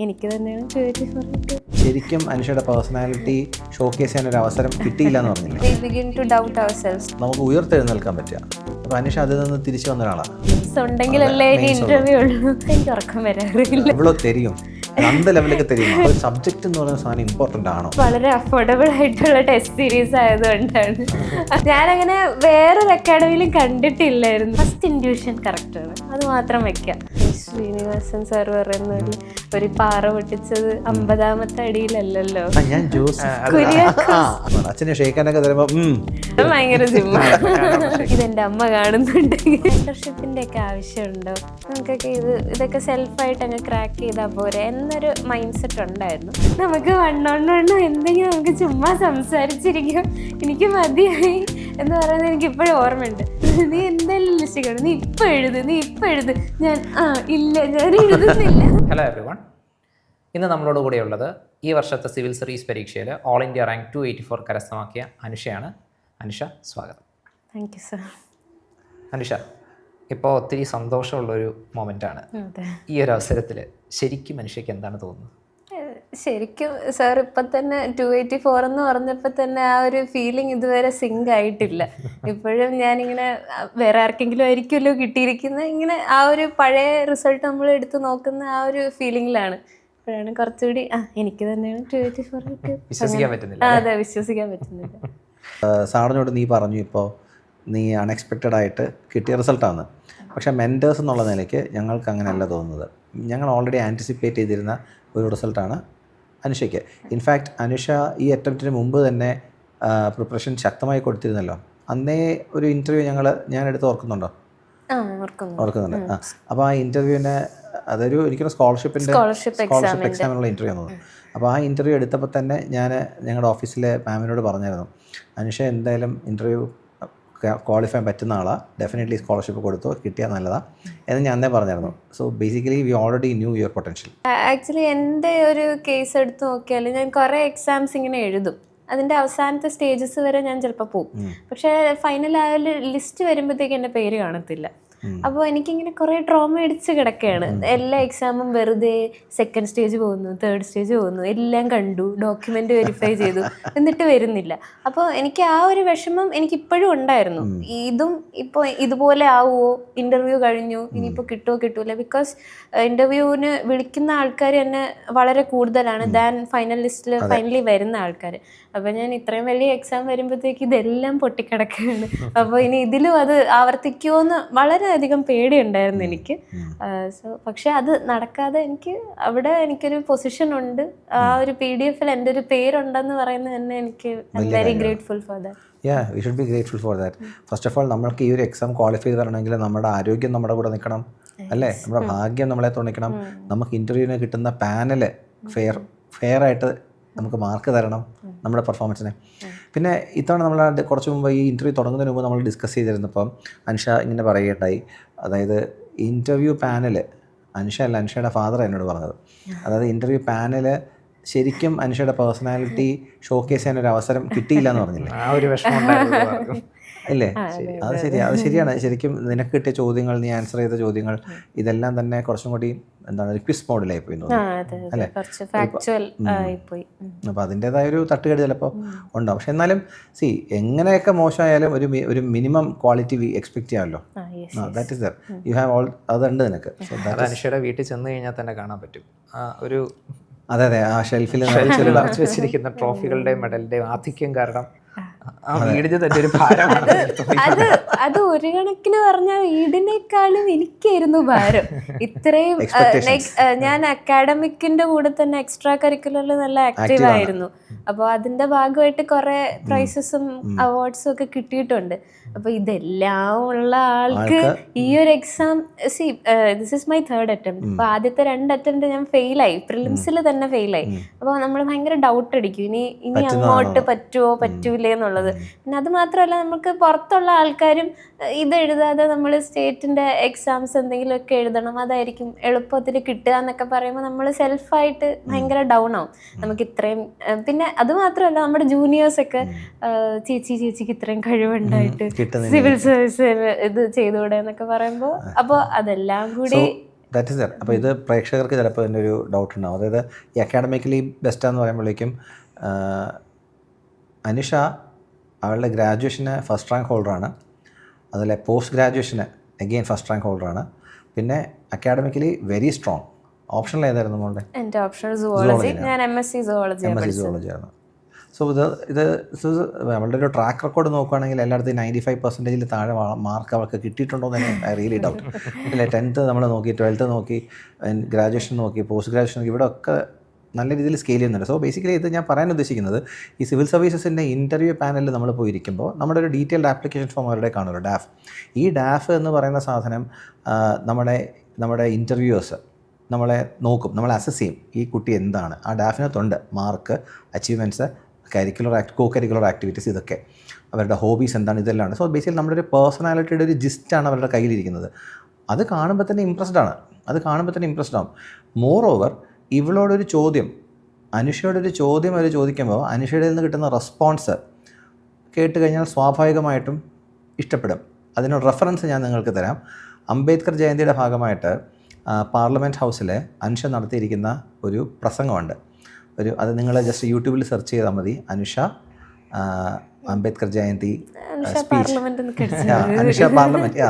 എനിക്ക് തന്നെയാണ് ചോദിച്ചത്. ശരിക്കും അനുഷയുടെ പേഴ്സണാലിറ്റി ഷോക്കേസ് ചെയ്യാൻ ഒരു അവസരം കിട്ടിയില്ല എന്ന് പറഞ്ഞില്ല. We begin to doubt ourselves. നമുക്ക് ഉയർത്തെഴുന്നേൽക്കാൻ പറ്റുക. അപ്പോൾ അനുഷ അതിൽ നിന്ന് തിരിച്ചു വന്ന ഒരാളാണ്. ഉണ്ടെങ്കിലല്ലേ ഇനി ഇന്റർവ്യൂ ഉള്ളൂ. എനിക്ക് ഉറക്കം വരാറില്ല. എவ்வளோ தெரியும் அந்த ലെവലിലേക്ക് தெரியுமா? ഒരു സബ്ജക്റ്റ് എന്ന് പറയുന്ന സാധനം ഇമ്പോർട്ടൻ്റ് ആണോ? വളരെ അഫോർഡബിൾ ആയിട്ടുള്ള ടെസ്റ്റ് സീരീസ് ആയതുകൊണ്ടാണ്. ഞാനങ്ങനെ വേറൊരു അക്കാഡമിയിലും കണ്ടിട്ടില്ലായിരുന്നു. ഫസ്റ്റ് ഇൻഡ്യൂഷൻ കറക്റ്റാണ്, അത് മാത്രം വെക്കാം. ശ്രീനിവാസൻ സാർ പറയുന്നത് ഒരു പാറ പൊട്ടിച്ചത് 50ാമത്തെ അടിയിലല്ലല്ലോ. ഞാൻ ജോസ് അച്ഛനെ ഷെയ്ക്കാനൊക്കെ തരുമ്പോൾ ഭയങ്കര ജിമ്മാണ്. ഇതെന്റെ അമ്മ കാണുന്നുണ്ടെങ്കിൽ മെന്റർഷിപ്പിന്റെ ഒക്കെ ആവശ്യമുണ്ടോ, നമുക്കൊക്കെ ഇതൊക്കെ സെൽഫായിട്ട് അങ്ങ് ക്രാക്ക് ചെയ്താൽ പോരെ എന്നൊരു മൈൻഡ് സെറ്റ് ഉണ്ടായിരുന്നു. നമുക്ക് വണ്ണോണ്ണ എന്തെങ്കിലും നമുക്ക് ചുമ്മാ സംസാരിച്ചിരിക്കും, എനിക്ക് മതിയായി എന്ന് പറയുന്നത് എനിക്ക് ഇപ്പോഴും ഓർമ്മയുണ്ട്. നീ എന്തായാലും ലിസ്റ്റ് കാണും, നീ ഇപ്പൊ എഴുത്. ഞാൻ ഇല്ല, ഞാൻ എഴുതുന്നില്ല. ഹലോ എവ്രിവൺ, ഇന്ന് നമ്മളോട് കൂടെയുള്ളത് ഈ വർഷത്തെ സിവിൽ സർവീസ് പരീക്ഷയിൽ ഓൾ ഇന്ത്യ റാങ്ക് 284 കരസ്ഥമാക്കിയ അനുഷയാണ്. അനുഷ, സ്വാഗതം. Thank you sir. അനുഷ, ഇപ്പോൾ ഒത്തിരി സന്തോഷമുള്ളൊരു മൊമെൻ്റാണ്. ഈ ഒരു അവസരത്തിൽ ശരിക്കും അനുഷയ്ക്ക് എന്താണ് തോന്നുന്നത്? ശരിക്കും സാർ ഇപ്പം തന്നെ 284 എന്ന് പറഞ്ഞപ്പോൾ തന്നെ ആ ഒരു ഫീലിംഗ് ഇതുവരെ സിങ്ക് ആയിട്ടില്ല. ഇപ്പോഴും ഞാനിങ്ങനെ വേറെ ആർക്കെങ്കിലും ആയിരിക്കുമല്ലോ കിട്ടിയിരിക്കുന്നത്, ഇങ്ങനെ ആ ഒരു പഴയ റിസൾട്ട് നമ്മൾ എടുത്ത് നോക്കുന്ന ആ ഒരു ഫീലിംഗിലാണ്. അപ്പോഴാണ് കുറച്ചുകൂടി എനിക്ക് തന്നെയാണ് 284 കിട്ടിയത്. വിശ്വസിക്കാൻ പറ്റുന്നില്ല. അതെ, വിശ്വസിക്കാൻ പറ്റുന്നില്ല. സാറിനോട് നീ പറഞ്ഞു ഇപ്പോൾ നീ അൺഎക്സ്പെക്റ്റഡ് ആയിട്ട് കിട്ടിയ റിസൾട്ടാണ്. പക്ഷേ മെൻറ്റേഴ്സ് എന്നുള്ള നിലയ്ക്ക് ഞങ്ങൾക്ക് അങ്ങനെയല്ല തോന്നുന്നത്. ഞങ്ങൾ ഓൾറെഡി ആൻറ്റിസിപ്പേറ്റ് ചെയ്തിരുന്ന ഒരു റിസൾട്ടാണ് അനുഷയ്ക്ക്. ഇൻഫാക്റ്റ് അനുഷ ഈ അറ്റംപ്റ്റിന് മുമ്പ് തന്നെ പ്രിപ്പറേഷൻ ശക്തമായി കൊടുത്തിരുന്നല്ലോ. അന്നേ ഒരു ഇൻ്റർവ്യൂ ഞാൻ എടുത്ത് ഓർക്കുന്നുണ്ടോ? ഓർക്കുന്നുണ്ട്. അപ്പോൾ ആ ഇൻ്റർവ്യൂവിന് അതൊരു എനിക്കൊരു സ്കോളർഷിപ്പ് എക്സാമിനുള്ള ഇൻ്റർവ്യൂ ആണെന്ന് തോന്നുന്നു. അപ്പോൾ ആ ഇൻ്റർവ്യൂ എടുത്തപ്പോൾ തന്നെ ഞാൻ ഞങ്ങളുടെ ഓഫീസിലെ മാമിനോട് പറഞ്ഞായിരുന്നു, അനുഷ എന്തായാലും ഇൻ്റർവ്യൂ ക്വാളിഫൈ പറ്റുന്ന ആളാണ്, ഡെഫിനറ്റ്ലി സ്കോളർഷിപ്പ് കൊടുത്തു, കിട്ടിയാൽ നല്ലതാണ് എന്ന് ഞാൻ അന്നേ പറഞ്ഞായിരുന്നു. So basically we already new your potential. Actually എൻ്റെ ഒരു കേസ് എടുത്ത് നോക്കിയാൽ ഞാൻ കുറേ എക്സാംസ് ഇങ്ങനെ എഴുതും, അതിൻ്റെ അവസാനത്തെ സ്റ്റേജസ് വരെ ഞാൻ ചിലപ്പോൾ പോകും. പക്ഷേ ഫൈനൽ ആയ ലിസ്റ്റ് വരുമ്പോഴത്തേക്ക് എൻ്റെ പേര് കാണത്തില്ല. അപ്പോൾ എനിക്കിങ്ങനെ കുറേ ട്രോമ അടിച്ച് കിടക്കുകയാണ്. എല്ലാ എക്സാമും വെറുതെ സെക്കൻഡ് സ്റ്റേജ് പോകുന്നു, തേർഡ് സ്റ്റേജ് പോകുന്നു, എല്ലാം കണ്ടു, ഡോക്യുമെൻ്റ് വെരിഫൈ ചെയ്തു, എന്നിട്ട് വരുന്നില്ല. അപ്പോൾ എനിക്ക് ആ ഒരു വിഷമം എനിക്കിപ്പോഴും ഉണ്ടായിരുന്നു. ഇതും ഇപ്പോൾ ഇതുപോലെ ആവുമോ, ഇൻ്റർവ്യൂ കഴിഞ്ഞു ഇനിയിപ്പോൾ കിട്ടൂല. ബിക്കോസ് ഇൻ്റർവ്യൂവിന് വിളിക്കുന്ന ആൾക്കാർ തന്നെ വളരെ കൂടുതലാണ് ദാൻ ഫൈനൽ ലിസ്റ്റിൽ ഫൈനലി വരുന്ന ആൾക്കാർ. അപ്പോൾ ഞാൻ ഇത്രയും വലിയ എക്സാം വരുമ്പോഴത്തേക്ക് ഇതെല്ലാം പൊട്ടിക്കിടക്കുകയാണ്. അപ്പോൾ ഇനി ഇതിലും അത് ആവർത്തിക്കുമോ എന്ന് വളരെയധികം പേടിയുണ്ടായിരുന്നു എനിക്ക്. പക്ഷെ അത് നടക്കാതെ അവിടെ എനിക്കൊരു പൊസിഷൻ ഉണ്ട്, ആ ഒരു PDF എൻ്റെ ഒരു പേരുണ്ടെന്ന് പറയുന്നത് തന്നെ എനിക്ക് very grateful for that. We should be grateful for that. First of all നമ്മൾക്ക് ഈ ഒരു എക്സാം ക്വാളിഫൈ ചെയ്ത് തരണമെങ്കിൽ നമ്മുടെ ആരോഗ്യം നമ്മുടെ കൂടെ നിൽക്കണം, അല്ലേ? നമ്മുടെ ഭാഗ്യം നമ്മളെ തുണയ്ക്കണം. നമുക്ക് ഇൻ്റർവ്യൂവിന് കിട്ടുന്ന പാനല് ഫെയർ ആയിട്ട് നമുക്ക് മാർക്ക് തരണം നമ്മുടെ പെർഫോമൻസിനെ. പിന്നെ ഇത്തവണ നമ്മൾ കുറച്ച് മുമ്പ് ഈ ഇൻ്റർവ്യൂ തുടങ്ങുന്നതിന് മുമ്പ് നമ്മൾ ഡിസ്കസ് ചെയ്തിരുന്നപ്പം അനുഷ ഇങ്ങനെ പറയുകയുണ്ടായി, അതായത് ഇൻ്റർവ്യൂ പാനല് അനുഷയുടെ ഫാദർ എന്നോട് പറഞ്ഞത്, അതായത് ഇൻ്റർവ്യൂ പാനല് ശരിക്കും അനുഷയുടെ പേഴ്സണാലിറ്റി ഷോക്കേസ് ചെയ്യാൻ ഒരു അവസരം കിട്ടിയില്ല എന്ന് പറഞ്ഞില്ലേ? ആ ഒരു വിഷമം ഇല്ലേ? അത് ശരിയാണ്. ശരിക്കും നിനക്ക് കിട്ടിയ ചോദ്യങ്ങൾ, നീ ആൻസർ ചെയ്ത ചോദ്യങ്ങൾ, ഇതെല്ലാം തന്നെ കുറച്ചും കൂടി എന്താണ് ക്വിസ് മോഡിലായി പോയി അല്ലേ? അപ്പോൾ അതിൻ്റെതായ ഒരു തട്ടുകേട് ചിലപ്പോൾ ഉണ്ടാവും. പക്ഷെ എന്നാലും എങ്ങനെയൊക്കെ മോശമായാലും ഒരു മിനിമം ക്വാളിറ്റി എക്സ്പെക്ട് ചെയ്യാമല്ലോ. That is there, you have all, അതുണ്ട് നിനക്ക്. അനുഷയുടെ വീട്ടിൽ ചെന്ന് കഴിഞ്ഞാൽ തന്നെ കാണാൻ പറ്റും ഒരു അതെ ആ ഷെൽഫിൽ വെച്ചിരിക്കുന്ന ട്രോഫികളുടെയും മെഡലിന്റെയും ആധിക്യം കാരണം ആ വീടിന് തന്നെ ഒരു ഭാരമാണ്. അത് ഒരു കണക്കിന് പറഞ്ഞാൽ വീടിനേക്കാളും എനിക്കായിരുന്നു ഭാരം. ഇത്രയും ഞാൻ അക്കാഡമിക്കിന്റെ കൂടെ തന്നെ എക്സ്ട്രാ കരിക്കുലറിൽ നല്ല ആക്റ്റീവ് ആയിരുന്നു. അപ്പോൾ അതിന്റെ ഭാഗമായിട്ട് കുറെ പ്രൈസസും അവാർഡ്സും ഒക്കെ കിട്ടിയിട്ടുണ്ട്. അപ്പൊ ഇതെല്ലാം ഉള്ള ആൾക്ക് ഈ ഒരു exam, this is my 3rd attempt. അപ്പൊ ആദ്യത്തെ 2 അറ്റംപ്റ്റ് ഞാൻ ഫെയിലായി, പ്രിലിംസിൽ തന്നെ ഫെയിലായി. അപ്പോൾ നമ്മൾ ഭയങ്കര ഡൗട്ട് അടിക്കും, ഇനി അങ്ങോട്ട് പറ്റൂലേ എന്നുള്ളത്. പിന്നെ അത് മാത്രമല്ല, നമുക്ക് പുറത്തുള്ള ആൾക്കാരും ഇത് എഴുതാതെ നമ്മൾ സ്റ്റേറ്റിന്റെ എക്സാംസ് എന്തെങ്കിലുമൊക്കെ എഴുതണം, അതായിരിക്കും എളുപ്പത്തിൽ കിട്ടുക എന്നൊക്കെ പറയുമ്പോൾ നമ്മൾ സെൽഫായിട്ട് ഭയങ്കര ഡൗൺ ആവും. നമുക്ക് ഇത്രയും, പിന്നെ അത് മാത്രമല്ല നമ്മുടെ ജൂനിയേഴ്സൊക്കെ ചേച്ചിക്ക് ഇത്രയും കഴിവുണ്ടായിട്ട് സിവിൽ സർവീസ് ഇത് ചെയ്തുകൂടെ എന്നൊക്കെ പറയുമ്പോൾ, അപ്പോൾ അതെല്ലാം കൂടി ദാറ്റ് ഇസ് ദറ്റ്. അപ്പോൾ ഇത് പ്രേക്ഷകർക്ക് ചിലപ്പോൾ ഇതിൻ്റെ ഒരു ഡൗട്ട് ഉണ്ടാവും. അതായത് ഈ അക്കാഡമിക്കലി ബെസ്റ്റാന്ന് പറയുമ്പോഴേക്കും അനുഷ അവളുടെ ഗ്രാജുവേഷന് ഫസ്റ്റ് റാങ്ക് ഹോൾഡറാണ്, അതുപോലെ പോസ്റ്റ് ഗ്രാജുവേഷന് അഗെയിൻ ഫസ്റ്റ് റാങ്ക് ഹോൾഡറാണ്, പിന്നെ അക്കാഡമിക്കലി വെരി സ്ട്രോങ്. ഓപ്ഷനിൽ ഏതായിരുന്നു മോളുടെ? എൻ്റെ ഓപ്ഷൻ സുവോളജി. ഞാൻ MSc സുവോളജി ആയിരുന്നു. സോ ഇത് അവളുടെ ഒരു ട്രാക്ക് റെക്കോർഡ് നോക്കുകയാണെങ്കിൽ എല്ലായിടത്തും 95% താഴെ മാർക്ക് അവൾക്ക് കിട്ടിയിട്ടുണ്ടോ എന്ന് ഐ റിയലി ഡൗട്ട്. അല്ലേ, 10th നമ്മൾ നോക്കി, 12th നോക്കി, ഗ്രാജുവേഷൻ നോക്കി, പോസ്റ്റ് ഗ്രാജുവേഷൻ നോക്കി, ഇവിടെ ഒക്കെ നല്ല രീതിയിൽ സ്കെയിൽ ചെയ്യുന്നുണ്ട്. സോ ബേസിക്കലി ഇത് ഞാൻ പറയാൻ ഉദ്ദേശിക്കുന്നത്, ഈ സിവിൽ സർവീസസിൻ്റെ ഇൻ്റർവ്യൂ പാനലിൽ നമ്മൾ പോയിരിക്കുമ്പോൾ നമ്മുടെ ഒരു ഡീറ്റെയിൽഡ് ആപ്ലിക്കേഷൻ ഫോം അവരുടെ കാണുമല്ലോ, ഡാഫ്. ഈ ഡാഫ് എന്ന് പറയുന്ന സാധനം നമ്മുടെ ഇൻ്റർവ്യൂവേഴ്സ് നമ്മളെ നോക്കും, നമ്മളെ അസസ് ചെയ്യും ഈ കുട്ടി എന്താണ്. ആ ഡാഫിനകത്തുണ്ട് mark, achievements, co curricular activities, ഇതൊക്കെ അവരുടെ ഹോബീസ് എന്താണ്, ഇതെല്ലാം. സോ ബേസിക്കലി നമ്മുടെ ഒരു പേഴ്സണാലിറ്റിയുടെ ഒരു ജിസ്റ്റാണ് അവരുടെ കയ്യിലിരിക്കുന്നത്. അത് കാണുമ്പോൾ തന്നെ ഇമ്പ്രസ്ഡ് ആവും. മോർ ഓവർ ഇവളോടൊരു ചോദ്യം, അനുഷയോടൊരു ചോദ്യം അവർ ചോദിക്കുമ്പോൾ അനുഷയുടെ നിന്ന് കിട്ടുന്ന റെസ്പോൺസ് കേട്ട് കഴിഞ്ഞാൽ സ്വാഭാവികമായിട്ടും ഇഷ്ടപ്പെടും. അതിനൊരു റെഫറൻസ് ഞാൻ നിങ്ങൾക്ക് തരാം. അംബേദ്കർ ജയന്തിയുടെ ഭാഗമായിട്ട് പാർലമെൻറ്റ് ഹൗസിൽ അനുഷ നടത്തിയിരിക്കുന്ന ഒരു പ്രസംഗമുണ്ട്. അത് നിങ്ങൾ ജസ്റ്റ് യൂട്യൂബിൽ സെർച്ച് ചെയ്താൽ മതി, അനുഷ അംബേദ്കർ ജയന്തി സ്പീച്ച്, അനുഷ പാർലമെൻറ്റ്.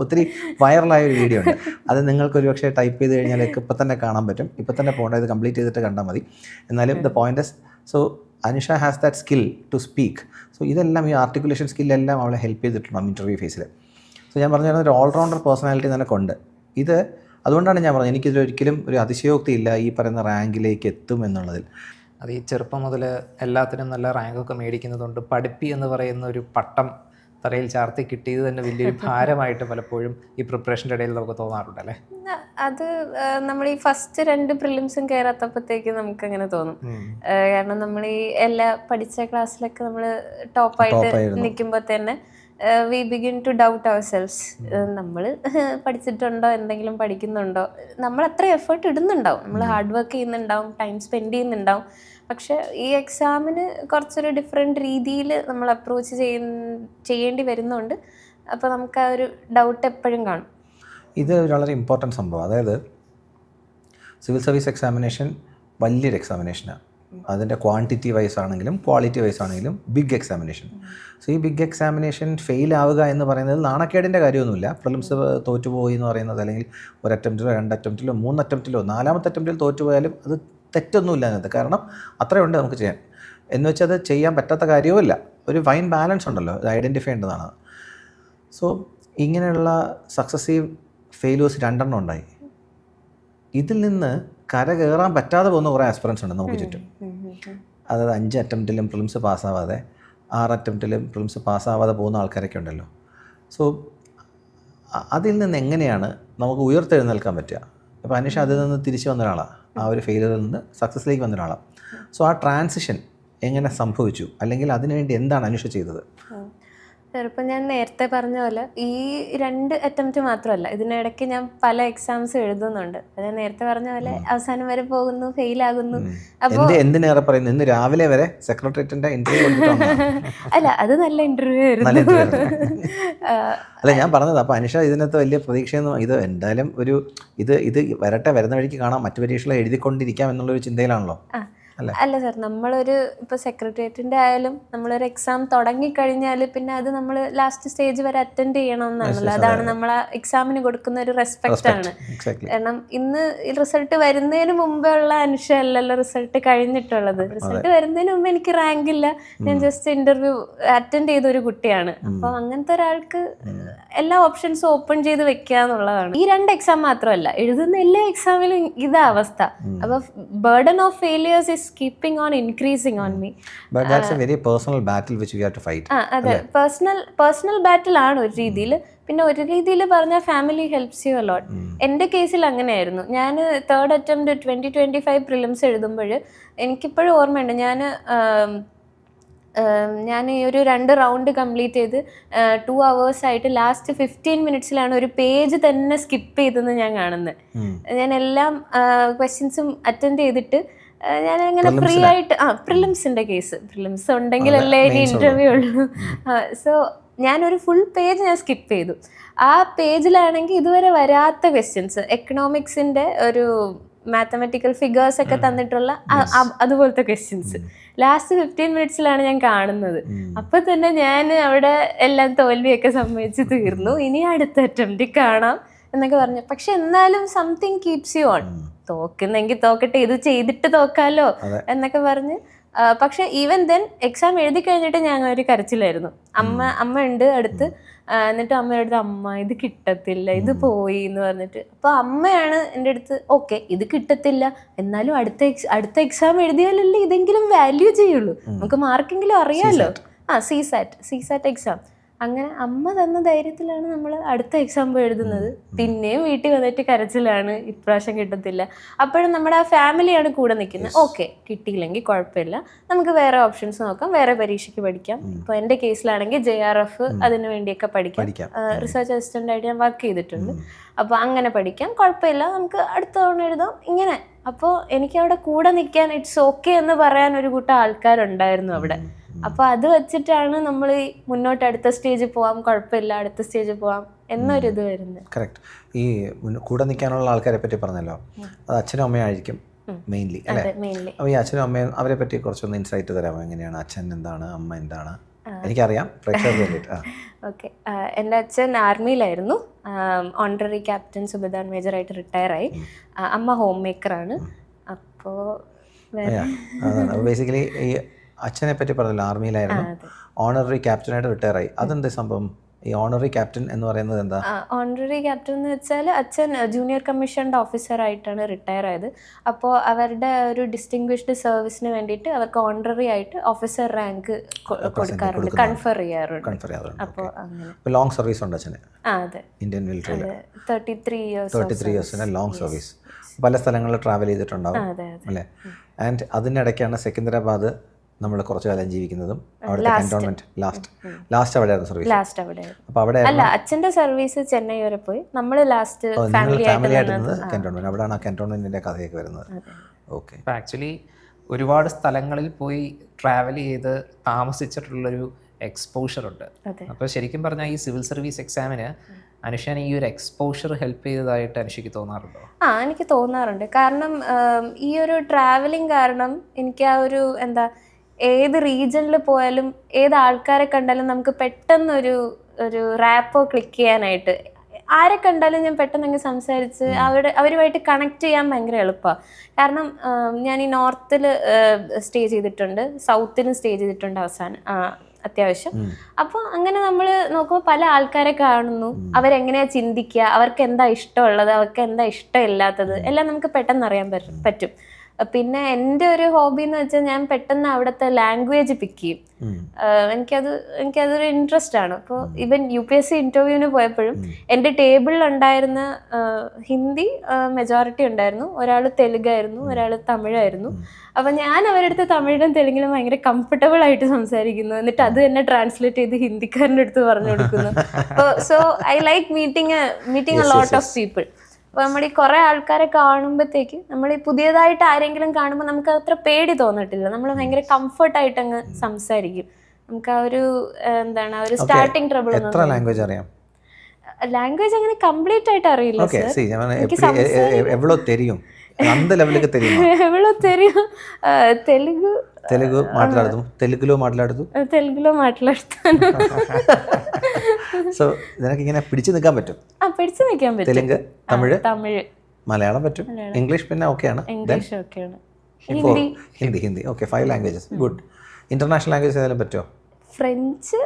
ഒത്തിരി വൈറലായ ഒരു വീഡിയോ ഉണ്ട്. അത് നിങ്ങൾക്കൊരു പക്ഷേ ടൈപ്പ് ചെയ്ത് കഴിഞ്ഞാൽ ഇപ്പം തന്നെ കാണാൻ പറ്റും. ഇപ്പം തന്നെ പോകേണ്ട, ഇത് കംപ്ലീറ്റ് ചെയ്തിട്ട് കണ്ടാൽ മതി. എന്നാലും the point is, so Anusha has that skill to speak. So ഇതെല്ലാം, ഈ ആർട്ടിക്കുലേഷൻ സ്കില്ലെല്ലാം അവളെ ഹെൽപ്പ് ചെയ്തിട്ടുണ്ടാകും ഇൻ്റർവ്യൂ ഫേസിൽ. സോ ഞാൻ പറഞ്ഞു ഒരു ഓൾറൗണ്ടർ പേഴ്സണാലിറ്റി നിനക്കുണ്ട്. അതുകൊണ്ടാണ് ഞാൻ പറഞ്ഞത് എനിക്കിതിലൊരിക്കലും ഒരു അതിശയോക്തി ഇല്ല ഈ പറയുന്ന റാങ്കിലേക്ക് എത്തും എന്നുള്ളതിൽ. അത് ഈ ചെറുപ്പം മുതൽ എല്ലാത്തിനും നല്ല റാങ്കൊക്കെ മേടിക്കുന്നതുകൊണ്ട് പഠിപ്പി എന്ന് പറയുന്ന ഒരു പട്ടം തറയിൽ ചാർത്തി കിട്ടിയത് തന്നെ വലിയൊരു ഭാരമായിട്ട് പലപ്പോഴും ഈ പ്രിപ്പറേഷൻ്റെ ഇടയിൽ നമുക്ക് തോന്നാറുണ്ട് അല്ലേ? അത് നമ്മൾ ഈ ഫസ്റ്റ് 2 പ്രിലിംസും കയറാത്തപ്പോഴത്തേക്ക് നമുക്കങ്ങനെ തോന്നും. കാരണം നമ്മൾ ഈ എല്ലാ പഠിച്ച ക്ലാസ്സിലൊക്കെ നമ്മൾ ടോപ്പായിട്ട് നിൽക്കുമ്പോൾ തന്നെ we begin to doubt ourselves. നമ്മൾ പഠിച്ചിട്ടുണ്ടോ, എന്തെങ്കിലും പഠിക്കുന്നുണ്ടോ, നമ്മൾ അത്ര എഫേർട്ട് ഇടുന്നുണ്ടാവും, നമ്മൾ ഹാർഡ് വർക്ക് ചെയ്യുന്നുണ്ടാവും, ടൈം സ്പെൻഡ് ചെയ്യുന്നുണ്ടാവും. പക്ഷെ ഈ എക്സാമിന് കുറച്ചൊരു ഡിഫറെൻറ്റ് രീതിയിൽ നമ്മൾ അപ്രോച്ച് ചെയ്യേണ്ടി വരുന്നുണ്ട്. അപ്പോൾ നമുക്ക് ആ ഒരു ഡൗട്ട് എപ്പോഴും കാണും. ഇത് വളരെ ഇമ്പോർട്ടൻറ്റ് സംഭവം. അതായത് സിവിൽ സർവീസ് എക്സാമിനേഷൻ വലിയൊരു എക്സാമിനേഷനാണ്. അതിൻ്റെ ക്വാണ്ടിറ്റി വൈസ് ആണെങ്കിലും ക്വാളിറ്റി വൈസ് ആണെങ്കിലും ബിഗ് എക്സാമിനേഷൻ. സോ ഈ ബിഗ് എക്സാമിനേഷൻ ഫെയിൽ ആവുക എന്ന് പറയുന്നത് നാണക്കേടിൻ്റെ കാര്യമൊന്നുമില്ല. പ്രിലിംസ് തോറ്റുപോയി എന്ന് പറയുന്നത്, അല്ലെങ്കിൽ ഒരു അറ്റംപ്റ്റിലോ 2 അറ്റംപ്റ്റിലോ 3 അറ്റംപ്റ്റിലോ 4ാമത്തെ അറ്റംപ്റ്റിൽ തോറ്റുപോയാലും അത് തെറ്റൊന്നുമില്ല അതിനകത്ത്. കാരണം അത്രയുണ്ട് നമുക്ക് ചെയ്യാൻ. എന്ന് വെച്ചാൽ അത് ചെയ്യാൻ പറ്റാത്ത കാര്യവുമില്ല. ഒരു ഫൈൻ ബാലൻസ് ഉണ്ടല്ലോ, ഇത് ഐഡൻറ്റിഫൈ ചെയ്യേണ്ടതാണ്. സോ ഇങ്ങനെയുള്ള സക്സസീവ് ഫെയിലേഴ്സ് 2 ഉണ്ടായി. ഇതിൽ നിന്ന് കര കയറാൻ പറ്റാതെ പോകുന്ന കുറേ ആസ്പിറൻസ് ഉണ്ട് നമുക്ക് ചുറ്റും. അതായത് 5 അറ്റംപ്റ്റിലും പ്രിലിംസ് പാസ്സാവാതെ, 6 അറ്റംപ്റ്റിലും പ്രിലിംസ് പാസ്സാവാതെ പോകുന്ന ആൾക്കാരൊക്കെ ഉണ്ടല്ലോ. സോ അതിൽ നിന്ന് എങ്ങനെയാണ് നമുക്ക് ഉയർത്തെഴുന്നേൽക്കാൻ പറ്റുക? അപ്പോൾ അനുഷ അതിൽ നിന്ന് തിരിച്ചു വന്ന ഒരാളാണ്, ആ ഒരു ഫെയിലിയറിൽ നിന്ന് സക്സസ്സിലേക്ക് വന്ന ഒരാളാണ്. സോ ആ ട്രാൻസിഷൻ എങ്ങനെ സംഭവിച്ചു, അല്ലെങ്കിൽ അതിനുവേണ്ടി എന്താണ് അനുഷ ചെയ്തത്? ഇപ്പം ഞാൻ നേരത്തെ പറഞ്ഞ പോലെ ഈ 2 അറ്റംപ്റ്റ് മാത്രമല്ല, ഇതിനിടയ്ക്ക് ഞാൻ പല എക്സാംസ് എഴുതുന്നുണ്ട്. ഞാൻ നേരത്തെ പറഞ്ഞ പോലെ അവസാനം വരെ പോകുന്നു, ഫെയിലാകുന്നു. അപ്പോൾ എന്തിനേറെ പറയുന്നു, ഇന്ന് രാവിലെ വരെ സെക്രട്ടേറിയറ്റിന്റെ ഇന്റർവ്യൂ അല്ല, അത് നല്ല ഇന്റർവ്യൂ ആയിരുന്നു. അല്ല, ഞാൻ പറഞ്ഞത് അപ്പോൾ അനുഷ ഇതിനകത്ത് വലിയ പ്രതീക്ഷയൊന്നും, ഇത് എന്തായാലും ഇത് വരട്ടെ, വരുന്ന വഴിക്ക് കാണാം, മറ്റു പരീക്ഷകൾ എഴുതിക്കൊണ്ടിരിക്കാം എന്നുള്ളൊരു ചിന്തയിലാണല്ലോ. അല്ല സാർ, നമ്മളൊരു ഇപ്പോൾ സെക്രട്ടേറിയറ്റിൻ്റെ ആയാലും നമ്മളൊരു എക്സാം തുടങ്ങിക്കഴിഞ്ഞാൽ പിന്നെ അത് നമ്മൾ ലാസ്റ്റ് സ്റ്റേജ് വരെ അറ്റൻഡ് ചെയ്യണം എന്നാണല്ലോ. അതാണ് നമ്മൾ ആ എക്സാമിന് കൊടുക്കുന്ന ഒരു റെസ്പെക്റ്റ് ആണ്. കാരണം ഇന്ന് റിസൾട്ട് വരുന്നതിന് മുമ്പേ ഉള്ള അനുഷ അല്ലല്ലോ റിസൾട്ട് കഴിഞ്ഞിട്ടുള്ളത്. റിസൾട്ട് വരുന്നതിന് മുമ്പ് എനിക്ക് റാങ്ക് ഇല്ല, ഞാൻ ജസ്റ്റ് ഇന്റർവ്യൂ അറ്റൻഡ് ചെയ്ത ഒരു കുട്ടിയാണ്. അപ്പോൾ അങ്ങനത്തെ ഒരാൾക്ക് എല്ലാ ഓപ്ഷൻസും ഓപ്പൺ ചെയ്ത് വെക്കുക എന്നുള്ളതാണ്. ഈ 2 എക്സാം മാത്രമല്ല, എഴുതുന്ന എല്ലാ എക്സാമിലും ഇതാ അവസ്ഥ. അപ്പോൾ burden of failures is keeping on increasing on me. But that's a very personal battle which we have to fight. അതെ, പേഴ്സണൽ ബാറ്റിൽ ആണ് ഒരു രീതിയിൽ. പിന്നെ ഒരു രീതിയിൽ പറഞ്ഞാൽ ഫാമിലി ഹെൽപ്സ് യു അ ലോട്ട്. എൻ്റെ കേസിൽ അങ്ങനെയായിരുന്നു. ഞാൻ 3rd അറ്റംപ്റ്റ് 2025 പ്രിലിംസ് എഴുതുമ്പോൾ എനിക്കിപ്പോഴും ഓർമ്മയുണ്ട്, ഞാൻ ഈ ഒരു 2 റൗണ്ട് കംപ്ലീറ്റ് ചെയ്ത് 2 hours ആയിട്ട് ലാസ്റ്റ് 15 minutesലാണ് ഒരു പേജ് തന്നെ സ്കിപ്പ് ചെയ്തെന്ന് ഞാൻ കാണുന്നത്. ഞാൻ എല്ലാം ക്വസ്റ്റ്യൻസും അറ്റൻഡ് ചെയ്തിട്ട് ഞാൻ അങ്ങനെ ഫ്രീ ആയിട്ട് പ്രിലിംസിൻ്റെ കേസ്, പ്രിലിംസ് ഉണ്ടെങ്കിലല്ലേ ഇനി ഇൻ്റർവ്യൂ ഉള്ളൂ. സോ ഞാനൊരു ഫുൾ പേജ് ഞാൻ സ്കിപ്പ് ചെയ്തു. ആ പേജിലാണെങ്കിൽ ഇതുവരെ വരാത്ത ക്വസ്റ്റ്യൻസ്, എക്കണോമിക്സിൻ്റെ ഒരു മാത്തമാറ്റിക്കൽ ഫിഗേഴ്സ് ഒക്കെ തന്നിട്ടുള്ള അതുപോലത്തെ ക്വസ്റ്റ്യൻസ് ലാസ്റ്റ് 15 മിനിറ്റ്സിലാണ് ഞാൻ കാണുന്നത്. അപ്പൊ തന്നെ ഞാൻ അവിടെ എല്ലാം തോൽവിയൊക്കെ സമ്മതിച്ച് തീർന്നു, ഇനി അടുത്ത അറ്റംപ്റ്റ് കാണാം എന്നൊക്കെ പറഞ്ഞു. പക്ഷെ എന്നാലും സംതിങ് കീപ്സ് യു ഓൺ. തോക്കുന്നെങ്കിൽ തോക്കട്ടെ, ഇത് ചെയ്തിട്ട് തോക്കാലോ എന്നൊക്കെ പറഞ്ഞ്. പക്ഷെ ഈവൻ ദെൻ എക്സാം എഴുതി കഴിഞ്ഞിട്ട് ഞാൻ ഒരു കരച്ചിലായിരുന്നു. അമ്മ ഉണ്ട് അടുത്ത്. എന്നിട്ട് അമ്മയുടെ അമ്മ ഇത് കിട്ടത്തില്ല, ഇത് പോയി എന്ന് പറഞ്ഞിട്ട്. അപ്പോൾ അമ്മയാണ് എൻ്റെ അടുത്ത്, ഓക്കെ ഇത് കിട്ടത്തില്ല എന്നാലും അടുത്ത എക്സാം എഴുതിയാലല്ലേ ഇതെങ്കിലും വാല്യൂ ചെയ്യുള്ളൂ, നമുക്ക് മാർക്കെങ്കിലും അറിയാമല്ലോ. CSAT exam. അങ്ങനെ അമ്മ തന്ന ധൈര്യത്തിലാണ് നമ്മൾ അടുത്ത എക്സാം പോയി എഴുതുന്നത്. പിന്നെയും വീട്ടിൽ വന്നിട്ട് കരച്ചിലാണ്, ഇപ്രാവശ്യം കിട്ടത്തില്ല. അപ്പോഴും നമ്മുടെ ആ ഫാമിലിയാണ് കൂടെ നിൽക്കുന്നത്. ഓക്കെ കിട്ടിയില്ലെങ്കിൽ കുഴപ്പമില്ല, നമുക്ക് വേറെ ഓപ്ഷൻസ് നോക്കാം, വേറെ പരീക്ഷയ്ക്ക് പഠിക്കാം. ഇപ്പോൾ എൻ്റെ കേസിലാണെങ്കിൽ JRF അതിന് വേണ്ടിയൊക്കെ പഠിക്കാം. റിസർച്ച് അസിസ്റ്റൻ്റ് ആയിട്ട് ഞാൻ വർക്ക് ചെയ്തിട്ടുണ്ട്. അപ്പോൾ അങ്ങനെ പഠിക്കാം, കുഴപ്പമില്ല, നമുക്ക് അടുത്ത തവണ എഴുതാം ഇങ്ങനെ. അപ്പോൾ എനിക്ക് അവിടെ കൂടെ നിൽക്കാൻ ഇറ്റ്സ് ഓക്കെ എന്ന് പറയാൻ ഒരു കൂട്ടം ആൾക്കാരുണ്ടായിരുന്നു അവിടെ. അപ്പോൾ അത് വെച്ചിട്ടാണ് നമ്മൾ മുന്നോട്ട് അടുത്ത സ്റ്റേജിൽ പോവാം, കുഴപ്പമില്ല അടുത്ത സ്റ്റേജിൽ പോവാം എന്നൊരിത് വരുന്നത്. കറക്റ്റ്. ഈ കൂടെ നിൽക്കാനുള്ള ആൾക്കാരെ പറ്റി പറഞ്ഞല്ലോ, അത് അച്ഛനും അമ്മയായിരിക്കും മെയിൻലി അല്ലേ? അപ്പോൾ ഈ അച്ഛനും അമ്മയും അവരെ പറ്റി കുറച്ചൊന്ന് ഇൻസൈറ്റ് തരാമോ? എങ്ങനെയാണ് അച്ഛൻ എന്താണ്, അമ്മ എന്താണ്? എനിക്കറിയാം, പ്രേക്ഷകർക്ക് വേണ്ടിയിട്ട്. ഓക്കെ, എൻ്റെ അച്ഛൻ ആർമിയിലായിരുന്നു, ഓണററി ക്യാപ്റ്റൻ സുബേദാർ മേജറായിട്ട് റിട്ടയറായി. അമ്മ ഹോം മേക്കറാണ്. അപ്പോൾ ബേസിക്കലി ഈ അച്ഛനെ പറ്റി പറഞ്ഞല്ലോ, ആർമിയിലായിരുന്നു, ഓണററി ക്യാപ്റ്റനായിട്ട് റിട്ടയർ ആയി. അതെന്ത് സംഭവം? ഈ ഓണററി ക്യാപ്റ്റൻ എന്ന് പറയുന്നത് എന്താ? ഓണററി ക്യാപ്റ്റൻ എന്ന് വെച്ചാൽ അച്ഛൻ ജൂനിയർ കമ്മീഷൻഡ് ഓഫീസറായിട്ടാണ് റിട്ടയർ ആയത്. അപ്പോൾ അവരുടെ ഒരു ഡിസ്റ്റിങ്വിഷ്ഡ് സർവീസിന് വേണ്ടിയിട്ട് അവർക്ക് ഓണററി ആയിട്ട് ഓഫീസർ റാങ്ക് കൊടുക്കാറുണ്ട്, കൺഫർ ചെയ്യാറുണ്ട്. അപ്പോൾ അങ്ങനെ ലോങ് സർവീസ് ഉണ്ട് അച്ഛന്. അതെ, ഇന്ത്യൻ മിലിറ്ററിയിൽ 33 ഇയേഴ്സിന് ലോങ് സർവീസ്. പല സ്ഥലങ്ങളിൽ ട്രാവൽ ചെയ്തിട്ടുണ്ടാവും അല്ലേ? ആൻഡ് അതിനിടയ്ക്കാണ് സെക്കന്ദരാബാദ് നമ്മൾ കുറച്ചു കാലം ജീവിക്കുന്നതും. അവിടുത്തെ കന്റോൺമെന്റ് ലാസ്റ്റ് അവിടെയായിരുന്നു സർവീസ്. ലാസ്റ്റ് അവിടെ. അപ്പോൾ അവിടെ അല്ല, അച്ഛന്റെ സർവീസ് ചെന്നൈ വരെ പോയി, നമ്മൾ ലാസ്റ്റ് ഫാമിലി ആയിട്ട് കന്റോൺമെന്റ്. അവിടെയാണ് ആ കന്റോൺമെന്റിന്റെ കഥയൊക്കെ വരുന്നത്. ഓക്കെ. ആക്ച്വലി ഒരുപാട് സ്ഥലങ്ങളിൽ പോയി ട്രാവൽ ചെയ്ത് താമസിച്ചിട്ടുള്ളൊരു എക്സ്പോഷർ ഉണ്ട്. അപ്പോൾ ശരിക്കും പറഞ്ഞാൽ ഈ സിവിൽ സർവീസ് എക്സാമിന് അനുഷാൻ ഈ ഒരു എക്സ്പോഷർ ഹെൽപ്പ് ചെയ്തതായിട്ട് അനുഷയ്ക്ക് തോന്നാറുണ്ടോ? എനിക്ക് തോന്നാറുണ്ട്. കാരണം ഈ ഒരു ട്രാവലിംഗ് കാരണം എനിക്ക് ആ ഒരു ഏത് റീജിയനിൽ പോയാലും ഏത് ആൾക്കാരെ കണ്ടാലും നമുക്ക് പെട്ടെന്നൊരു റാപ്പോ ക്ലിക്ക് ചെയ്യാനായിട്ട്, ആരെ കണ്ടാലും ഞാൻ പെട്ടെന്ന് അങ്ങ് സംസാരിച്ച് അവരുമായിട്ട് കണക്ട് ചെയ്യാൻ ഭയങ്കര എളുപ്പമാണ്. കാരണം ഞാൻ ഈ നോർത്തിൽ സ്റ്റേ ചെയ്തിട്ടുണ്ട്, സൗത്തിലും സ്റ്റേ ചെയ്തിട്ടുണ്ട് അത്യാവശ്യം. അപ്പോൾ അങ്ങനെ നമ്മൾ നോക്കുമ്പോൾ പല ആൾക്കാരെ കാണുന്നു, അവരെങ്ങനെയാ ചിന്തിക്കുക, അവർക്ക് എന്താ ഇഷ്ടമുള്ളത്, അവർക്ക് എന്താ ഇഷ്ടമില്ലാത്തത് എല്ലാം നമുക്ക് പെട്ടെന്ന് അറിയാൻ പറ്റും. പിന്നെ എൻ്റെ ഒരു ഹോബി എന്ന് വെച്ചാൽ ഞാൻ പെട്ടെന്ന് അവിടുത്തെ ലാംഗ്വേജ് പിക്ക് ചെയ്യും. എനിക്കതൊരു ഇൻട്രസ്റ്റ് ആണ്. അപ്പോൾ ഈവൻ UPSC ഇൻ്റർവ്യൂവിന് പോയപ്പോഴും എൻ്റെ ടേബിളിൽ ഉണ്ടായിരുന്ന ഹിന്ദി മെജോറിറ്റി ഉണ്ടായിരുന്നു, ഒരാൾ തെലുഗായിരുന്നു, ഒരാൾ തമിഴായിരുന്നു. അപ്പം ഞാൻ അവരുടെ അടുത്ത് തമിഴിലും തെലുങ്കിലും ഭയങ്കര കംഫർട്ടബിൾ ആയിട്ട് സംസാരിക്കുന്നു, എന്നിട്ട് അത് തന്നെ ട്രാൻസ്ലേറ്റ് ചെയ്ത് ഹിന്ദിക്കാരൻ്റെ അടുത്ത് പറഞ്ഞു കൊടുക്കുന്നു. So I like meeting a lot of people. അപ്പോൾ നമ്മൾ ഈ കുറേ ആൾക്കാരെ കാണുമ്പോഴത്തേക്ക്, നമ്മൾ ഈ പുതിയതായിട്ട് ആരെങ്കിലും കാണുമ്പോൾ നമുക്ക് അത്ര പേടി തോന്നിട്ടില്ല, നമ്മൾ ഭയങ്കര കംഫർട്ടായിട്ട് അങ്ങ് സംസാരിക്കും. നമുക്ക് ആ ഒരു ഒരു സ്റ്റാർട്ടിങ് ട്രബിൾ. ലാംഗ്വേജ് അറിയാം? ലാംഗ്വേജ് അങ്ങനെ കംപ്ലീറ്റ് ആയിട്ട് അറിയില്ല. എവ്വളോ തെരിയും? తెలుగు తెలుగులో మాట్లాడుతాను. സോ നിനക്ക് ഇങ്ങനെ പിടിച്ചു നിൽക്കാൻ പറ്റും? പിടിച്ചു നിൽക്കാൻ പറ്റും. തെലുങ്ക്, തമിഴ്, മലയാളം പറ്റും, ഇംഗ്ലീഷ് പിന്നെ ഓക്കെയാണ്, Hindi. Okay, 5 languages. Good. International language ഏതെങ്കിലും പറ്റുമോ? ഫ്രഞ്ച്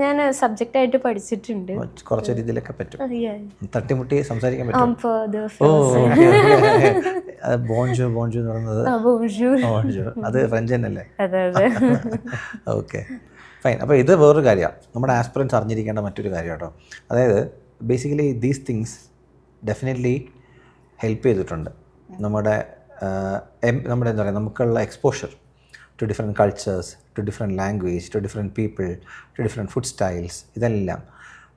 ഞാൻ സബ്ജക്റ്റ് ആയിട്ട് പഠിച്ചിട്ടുണ്ട്. കുറച്ച് രീതിയിലൊക്കെ പറ്റും, തട്ടിമുട്ടി സംസാരിക്കാൻ പറ്റും. ബോൺജോ എന്ന് പറയുന്നത് അത് ഫ്രഞ്ച് തന്നെയല്ലേ? Okay, fine. അപ്പോൾ ഇത് വേറൊരു കാര്യമാണ്, നമ്മുടെ ആസ്പിറൻസ് അറിഞ്ഞിരിക്കേണ്ട മറ്റൊരു കാര്യം കേട്ടോ. അതായത് basically these things definitely help ചെയ്തിട്ടുണ്ട് നമ്മുടെ എന്താ പറയുക, നമുക്കുള്ള exposure to different cultures, to different language, to different people, to different food styles. ഇതെല്ലാം